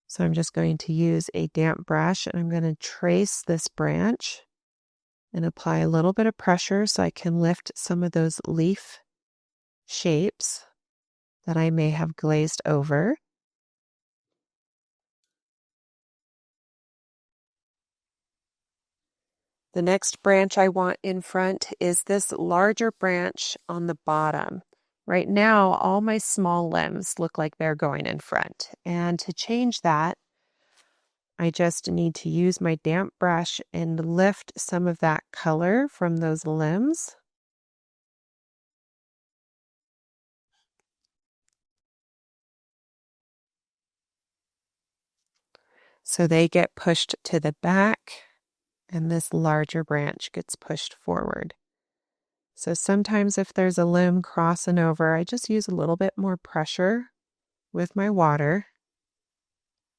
So I'm just going to use a damp brush and I'm going to trace this branch and apply a little bit of pressure so I can lift some of those leaf shapes that I may have glazed over. The next branch I want in front is this larger branch on the bottom. Right now, all my small limbs look like they're going in front. And to change that, I just need to use my damp brush and lift some of that color from those limbs. So they get pushed to the back and this larger branch gets pushed forward. So sometimes if there's a limb crossing over, I just use a little bit more pressure with my water.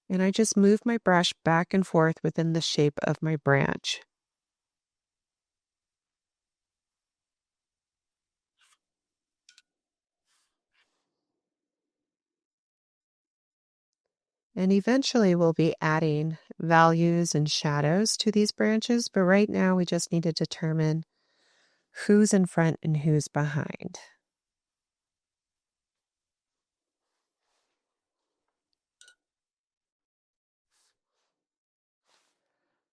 And I just move my brush back and forth within the shape of my branch. And eventually we'll be adding values and shadows to these branches, but right now we just need to determine who's in front and who's behind.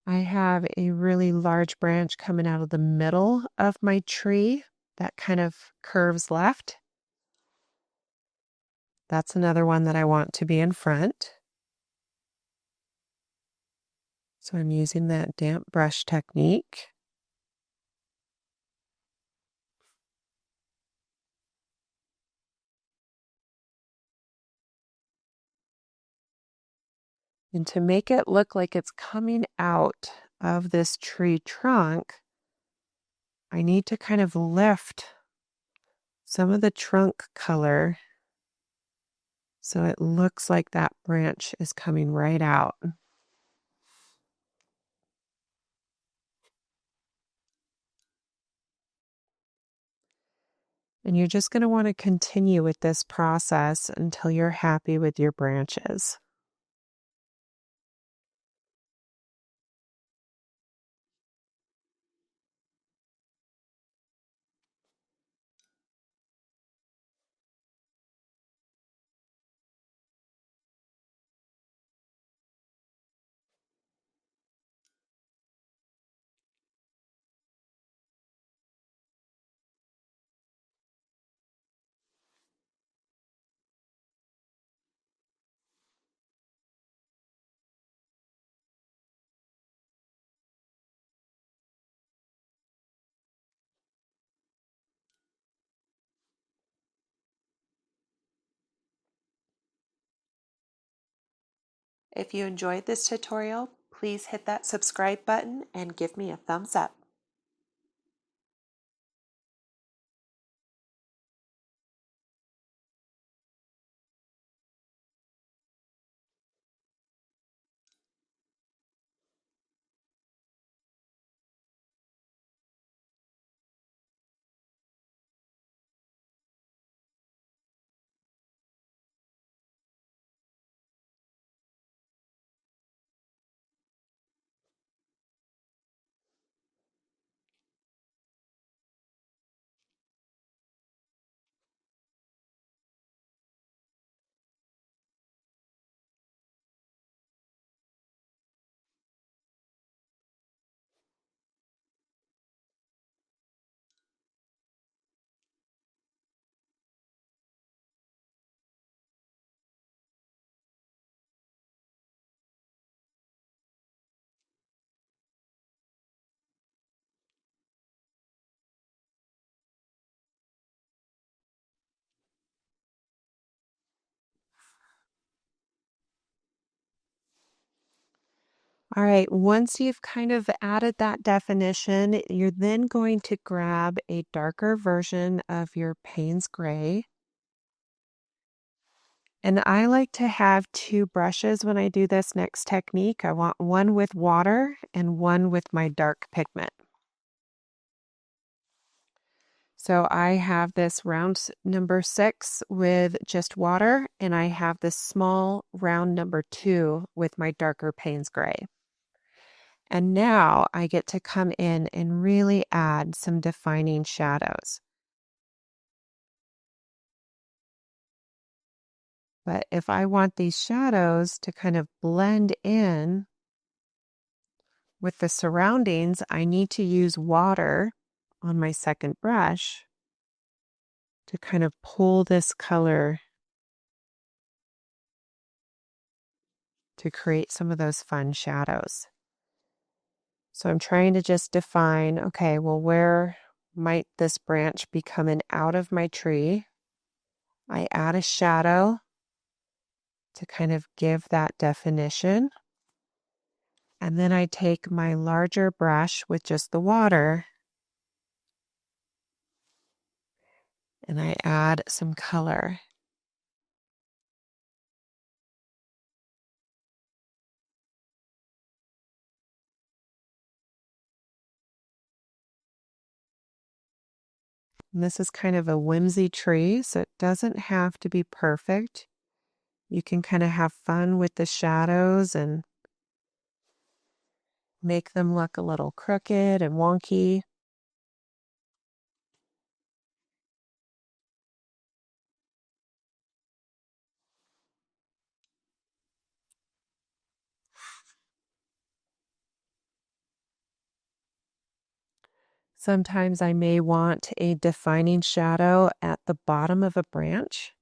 I have a really large branch coming out of the middle of my tree that kind of curves left. That's another one that I want to be in front. So I'm using that damp brush technique. And to make it look like it's coming out of this tree trunk, I need to kind of lift some of the trunk color so it looks like that branch is coming right out. And you're just going to want to continue with this process until you're happy with your branches. If you enjoyed this tutorial, please hit that subscribe button and give me a thumbs up. All right, once you've kind of added that definition, you're then going to grab a darker version of your Payne's Gray. And I like to have two brushes when I do this next technique. I want one with water and one with my dark pigment. So I have this round number 6 with just water, and I have this small round number 2 with my darker Payne's gray. And now I get to come in and really add some defining shadows. But if I want these shadows to kind of blend in with the surroundings, I need to use water on my second brush to kind of pull this color to create some of those fun shadows. So I'm trying to just define, okay, well, where might this branch be coming out of my tree? I add a shadow to kind of give that definition. And then I take my larger brush with just the water and I add some color. And this is kind of a whimsy tree, so it doesn't have to be perfect. You can kind of have fun with the shadows and make them look a little crooked and wonky. Sometimes I may want a defining shadow at the bottom of a branch.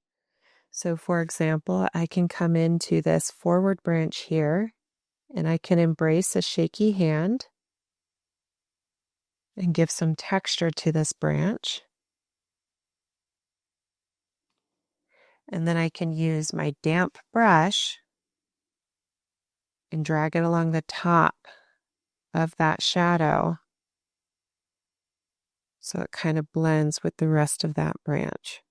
So for example, I can come into this forward branch here and I can embrace a shaky hand and give some texture to this branch. And then I can use my damp brush and drag it along the top of that shadow so it kind of blends with the rest of that branch.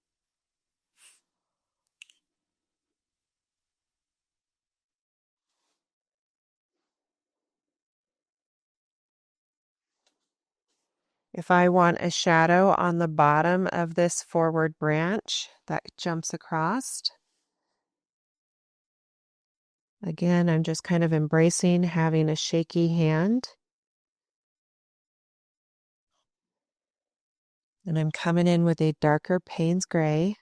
If I want a shadow on the bottom of this forward branch that jumps across, again, I'm just kind of embracing having a shaky hand. And I'm coming in with a darker Payne's gray.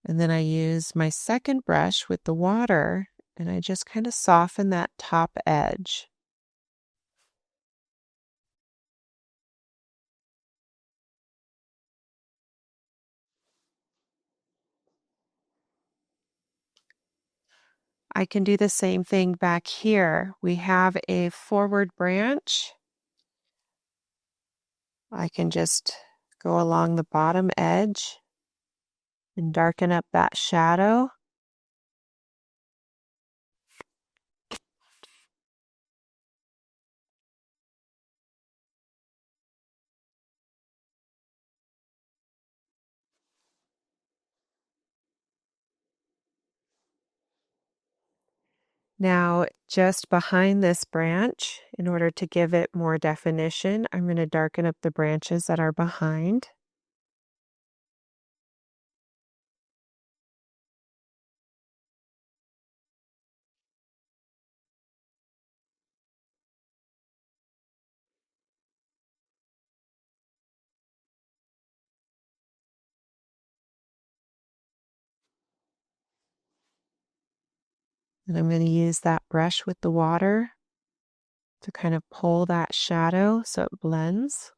And then I use my second brush with the water and I just kind of soften that top edge. I can do the same thing back here. We have a forward branch. I can just go along the bottom edge and darken up that shadow. Now, just behind this branch, in order to give it more definition, I'm going to darken up the branches that are behind. And I'm going to use that brush with the water to kind of pull that shadow so it blends.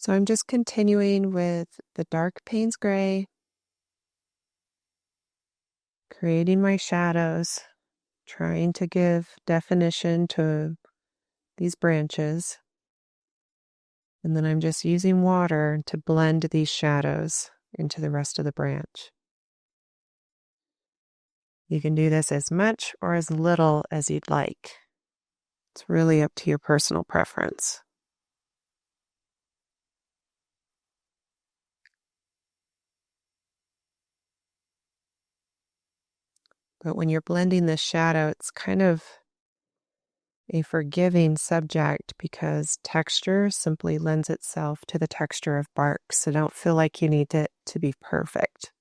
So I'm just continuing with the dark Payne's gray, creating my shadows, trying to give definition to these branches. And then I'm just using water to blend these shadows into the rest of the branch. You can do this as much or as little as you'd like. It's really up to your personal preference. But when you're blending this shadow, it's kind of a forgiving subject because texture simply lends itself to the texture of bark. So don't feel like you need it to be perfect.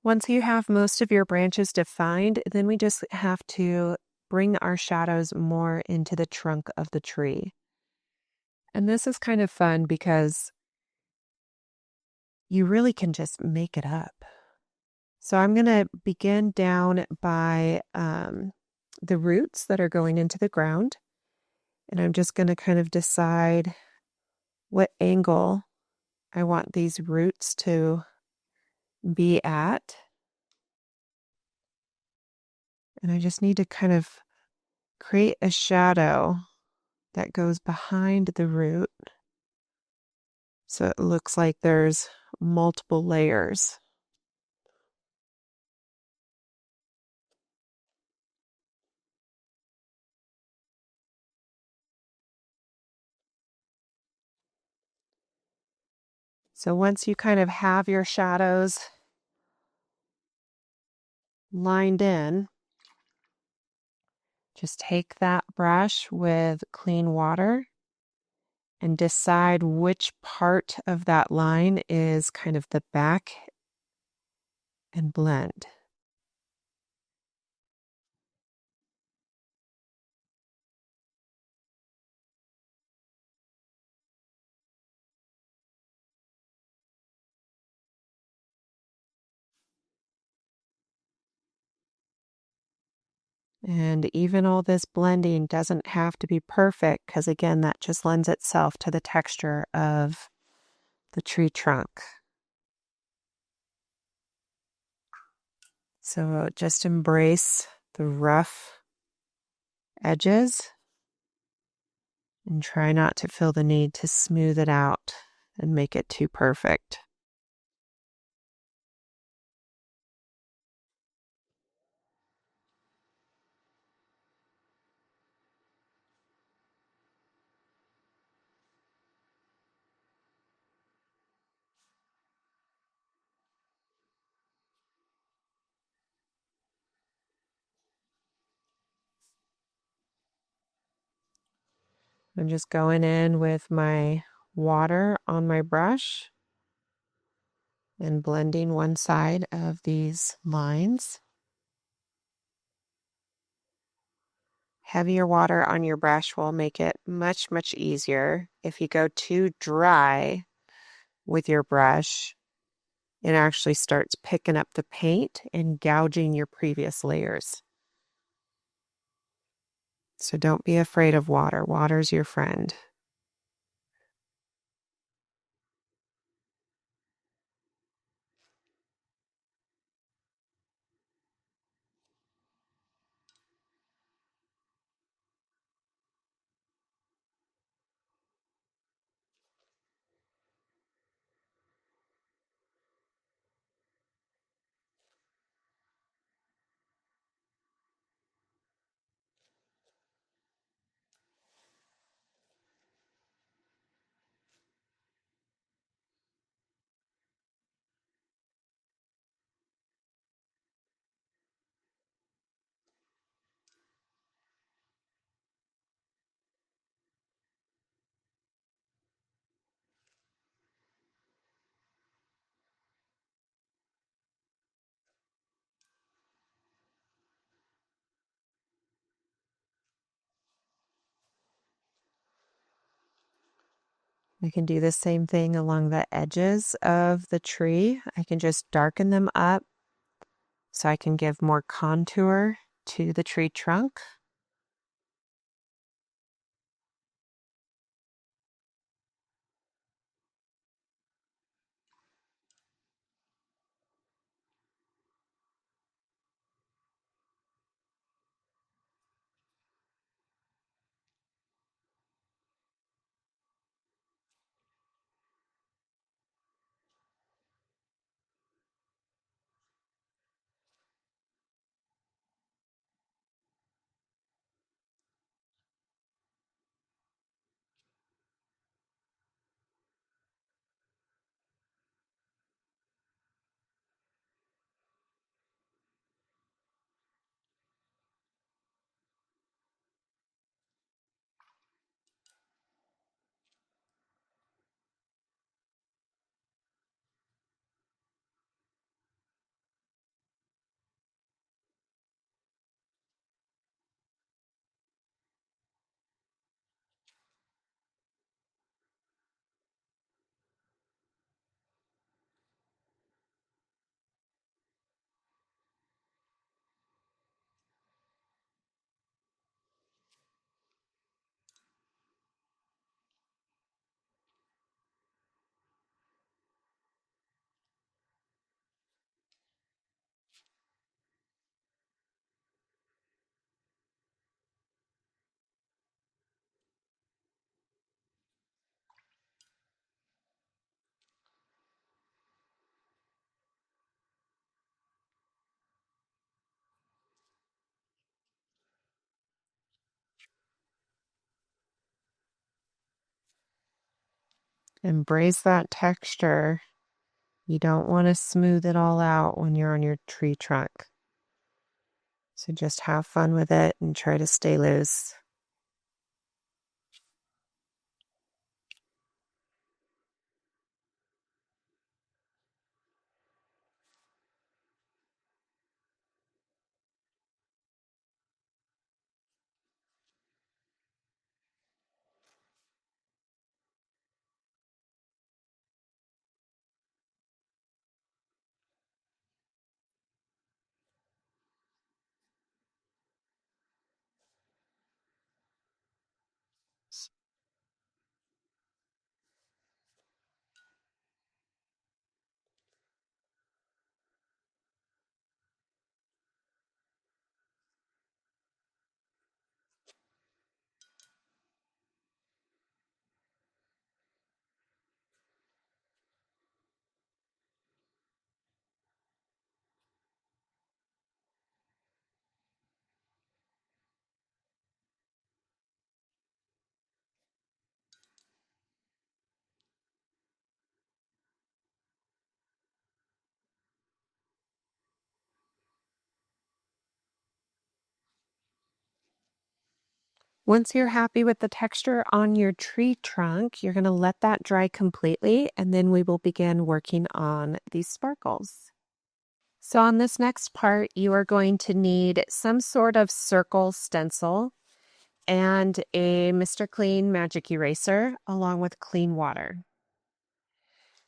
Once you have most of your branches defined, then we just have to bring our shadows more into the trunk of the tree. And this is kind of fun because you really can just make it up. So I'm going to begin down by the roots that are going into the ground. And I'm just going to kind of decide what angle I want these roots to be at. And I just need to kind of create a shadow that goes behind the root. So it looks like there's multiple layers. So once you kind of have your shadows lined in, just take that brush with clean water and decide which part of that line is kind of the back and blend. And even all this blending doesn't have to be perfect because, again, that just lends itself to the texture of the tree trunk. So just embrace the rough edges and try not to feel the need to smooth it out and make it too perfect. I'm just going in with my water on my brush and blending one side of these lines. Heavier water on your brush will make it much, much easier. If you go too dry with your brush, it actually starts picking up the paint and gouging your previous layers. So don't be afraid of water. Water's your friend. I can do the same thing along the edges of the tree. I can just darken them up so I can give more contour to the tree trunk. Embrace that texture. You don't want to smooth it all out when you're on your tree trunk. So just have fun with it and try to stay loose. Once you're happy with the texture on your tree trunk, you're going to let that dry completely, and then we will begin working on these sparkles. So on this next part, you are going to need some sort of circle stencil and a Mr. Clean magic eraser along with clean water.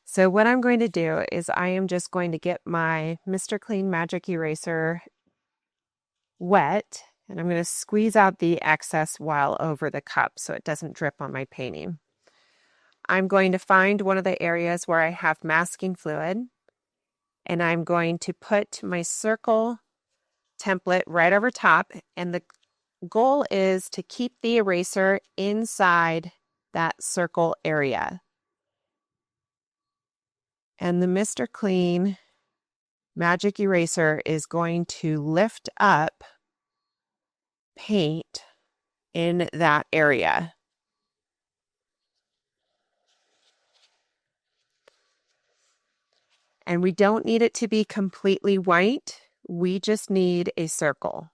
So what I'm going to do is I am just going to get my Mr. Clean magic eraser wet, and I'm going to squeeze out the excess while over the cup so it doesn't drip on my painting. I'm going to find one of the areas where I have masking fluid, and I'm going to put my circle template right over top, and the goal is to keep the eraser inside that circle area. And the Mr. Clean magic eraser is going to lift up paint in that area. And we don't need it to be completely white. We just need a circle.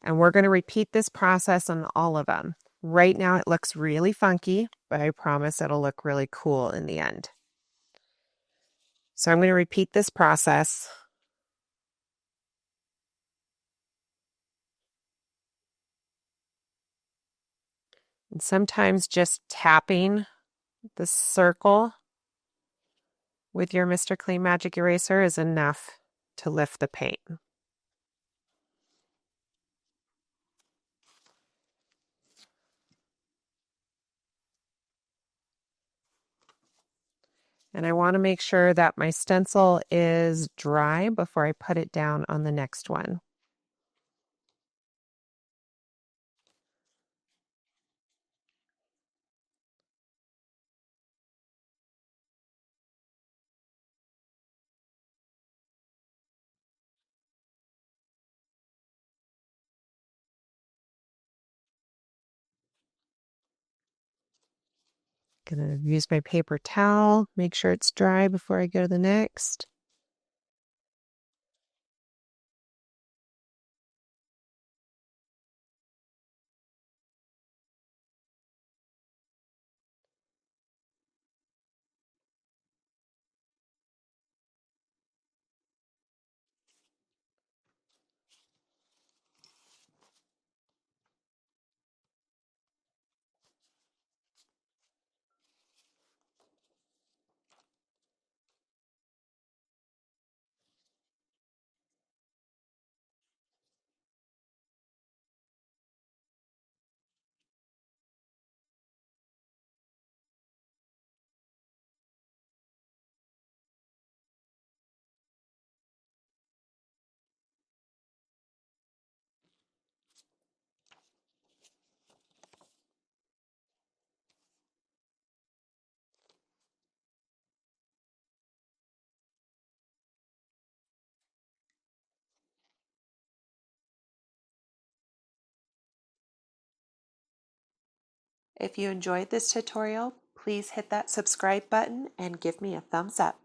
And we're going to repeat this process on all of them. Right now it looks really funky, but I promise it'll look really cool in the end. So I'm going to repeat this process. And sometimes just tapping The circle with your Mr. Clean Magic Eraser is enough to lift the paint. And I want to make sure that my stencil is dry before I put it down on the next one. Gonna use my paper towel, make sure it's dry before I go to the next. If you enjoyed this tutorial, please hit that subscribe button and give me a thumbs up.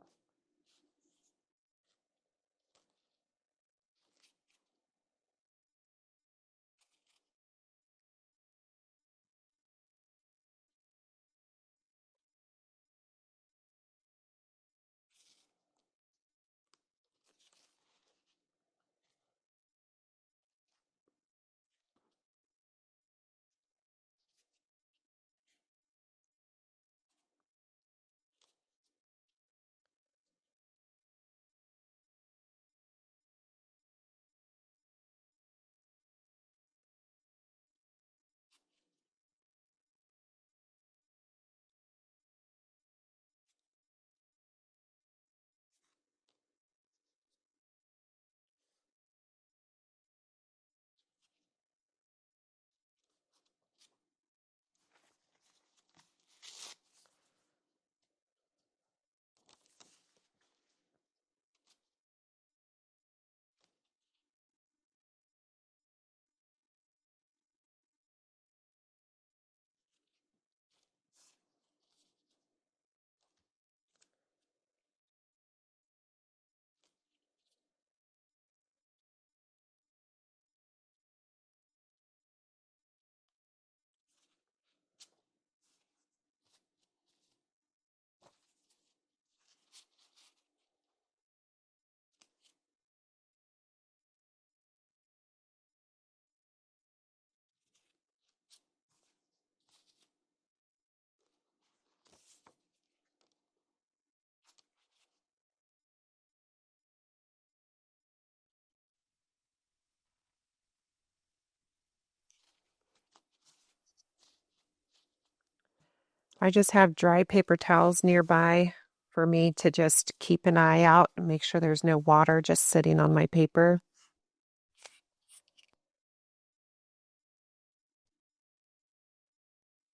I just have dry paper towels nearby for me to just keep an eye out and make sure there's no water just sitting on my paper.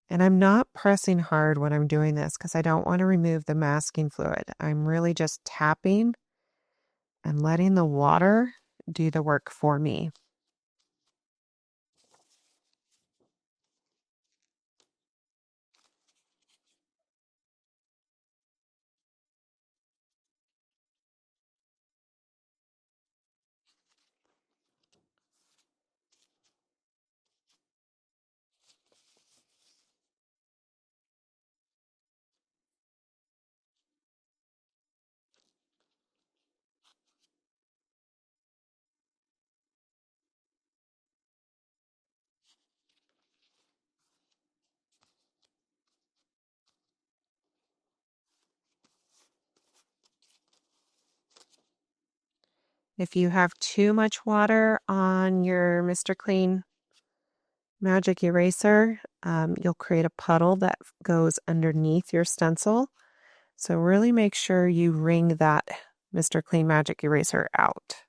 And I'm not pressing hard when I'm doing this because I don't want to remove the masking fluid. I'm really just tapping and letting the water do the work for me. If you have too much water on your Mr. Clean Magic Eraser, you'll create a puddle that goes underneath your stencil. So really make sure you wring that Mr. Clean Magic Eraser out.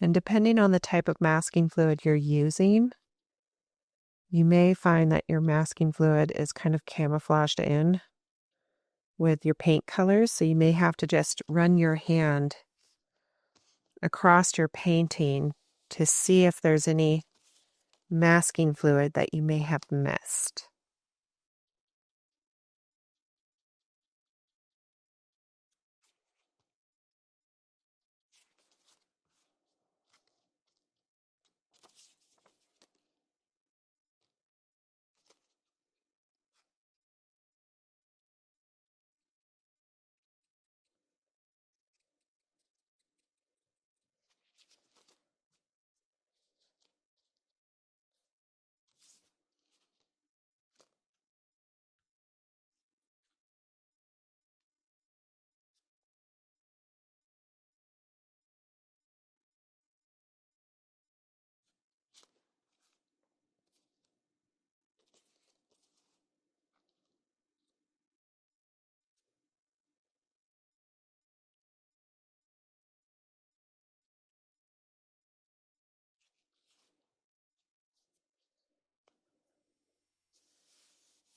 And depending on the type of masking fluid you're using, you may find that your masking fluid is kind of camouflaged in with your paint colors. So you may have to just run your hand across your painting to see if there's any masking fluid that you may have missed.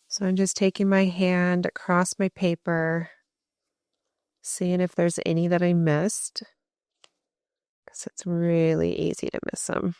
So I'm just taking my hand across my paper, seeing if there's any that I missed, because it's really easy to miss them.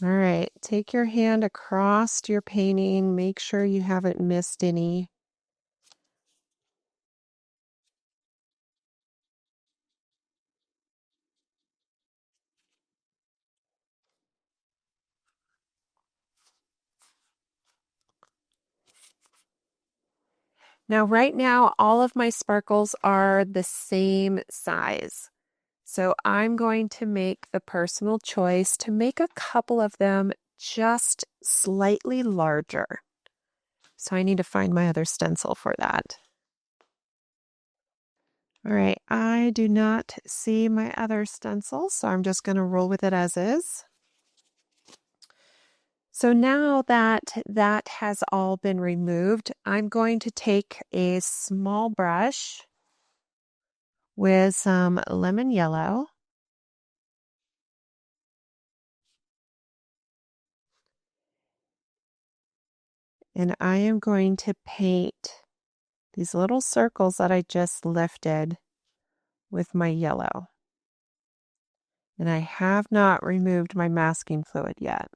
All right, take your hand across your painting. Make sure you haven't missed any. Now, right now, all of my sparkles are the same size. So I'm going to make the personal choice to make a couple of them just slightly larger. So I need to find my other stencil for that. All right, I do not see my other stencil, so I'm just going to roll with it as is. So now that that has all been removed, I'm going to take a small brush with some lemon yellow. And I am going to paint these little circles that I just lifted with my yellow. And I have not removed my masking fluid yet.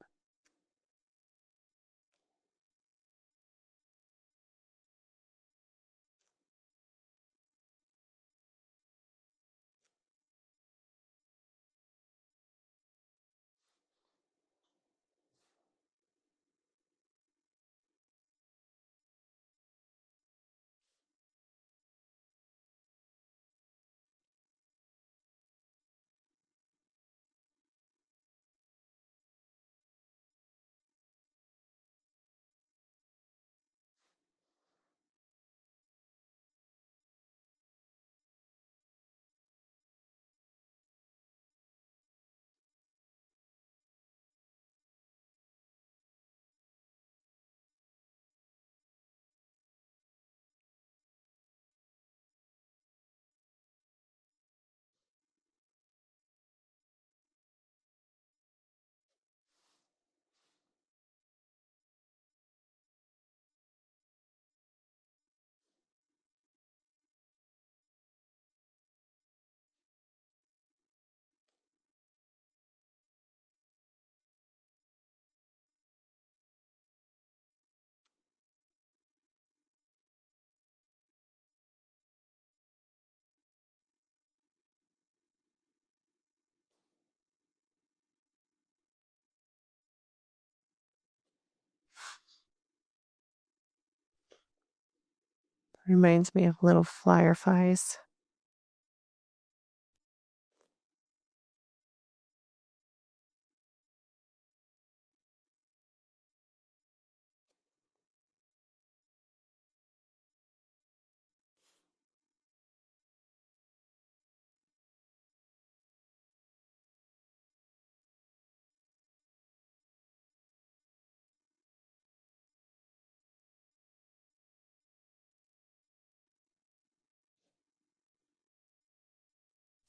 Reminds me of little fireflies.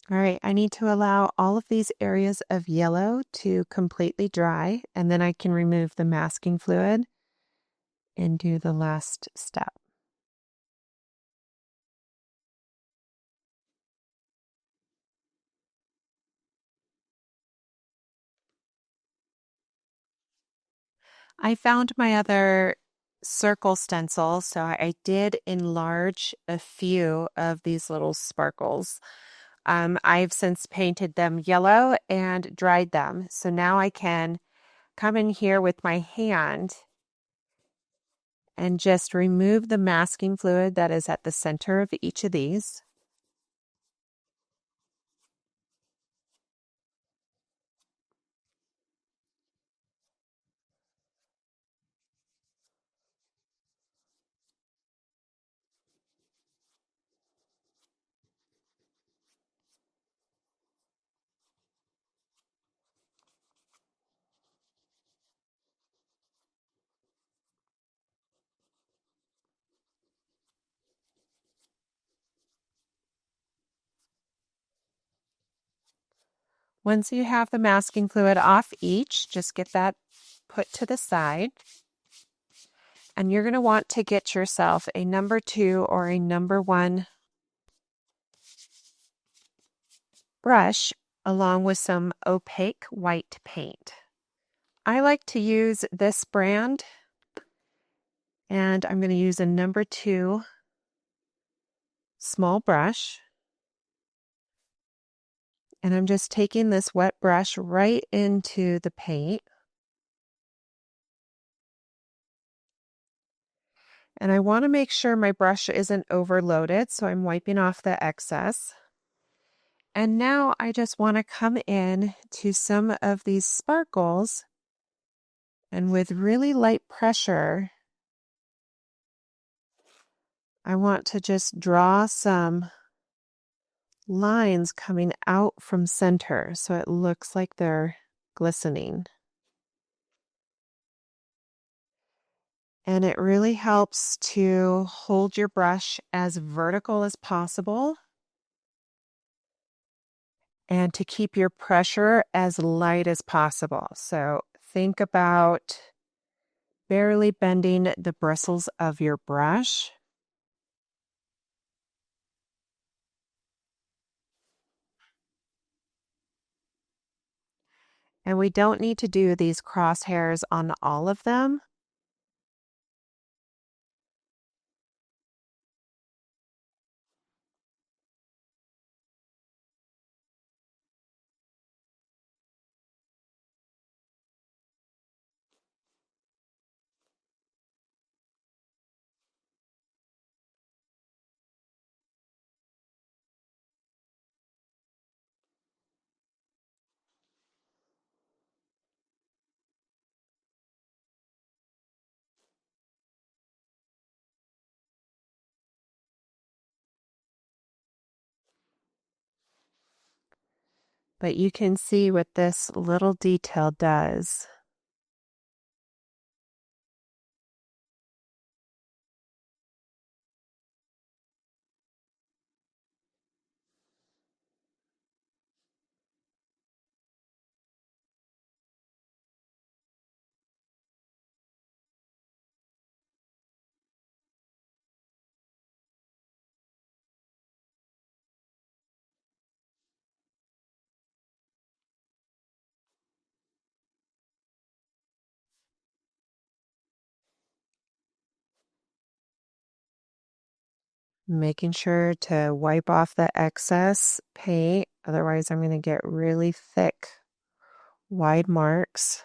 All right, I need to allow all of these areas of yellow to completely dry, and then I can remove the masking fluid and do the last step. I found my other circle stencil, so I did enlarge a few of these little sparkles. I've since painted them yellow and dried them. So now I can come in here with my hand and just remove the masking fluid that is at the center of each of these. Once you have the masking fluid off each, just get that put to the side. And you're going to want to get yourself a number 2 or a number 1 brush along with some opaque white paint. I like to use this brand, and I'm going to use a number 2 small brush. And I'm just taking this wet brush right into the paint. And I want to make sure my brush isn't overloaded, so I'm wiping off the excess. And now I just want to come in to some of these sparkles, and with really light pressure, I want to just draw some lines coming out from center so it looks like they're glistening. And it really helps to hold your brush as vertical as possible and to keep your pressure as light as possible. So think about barely bending the bristles of your brush. And we don't need to do these crosshairs on all of them. But you can see what this little detail does. Making sure to wipe off the excess paint, otherwise I'm going to get really thick, wide marks.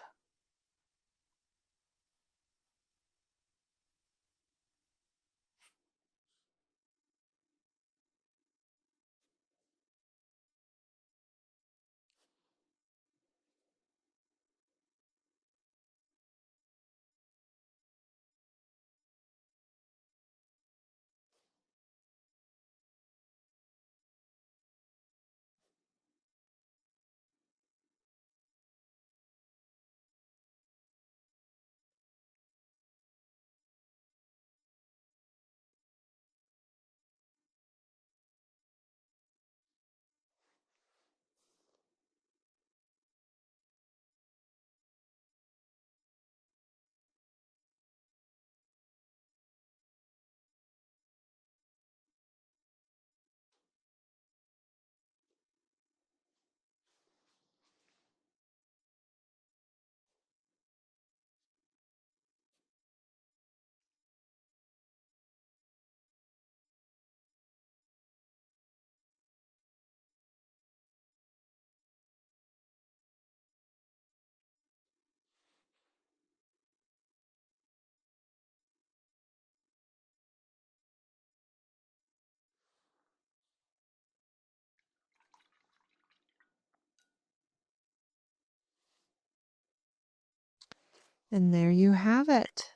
And there you have it.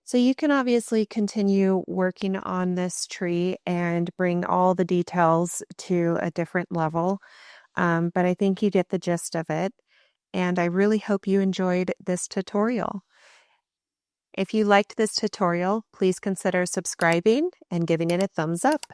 So you can obviously continue working on this tree and bring all the details to a different level, but I think you get the gist of it. And I really hope you enjoyed this tutorial. If you liked this tutorial, please consider subscribing and giving it a thumbs up.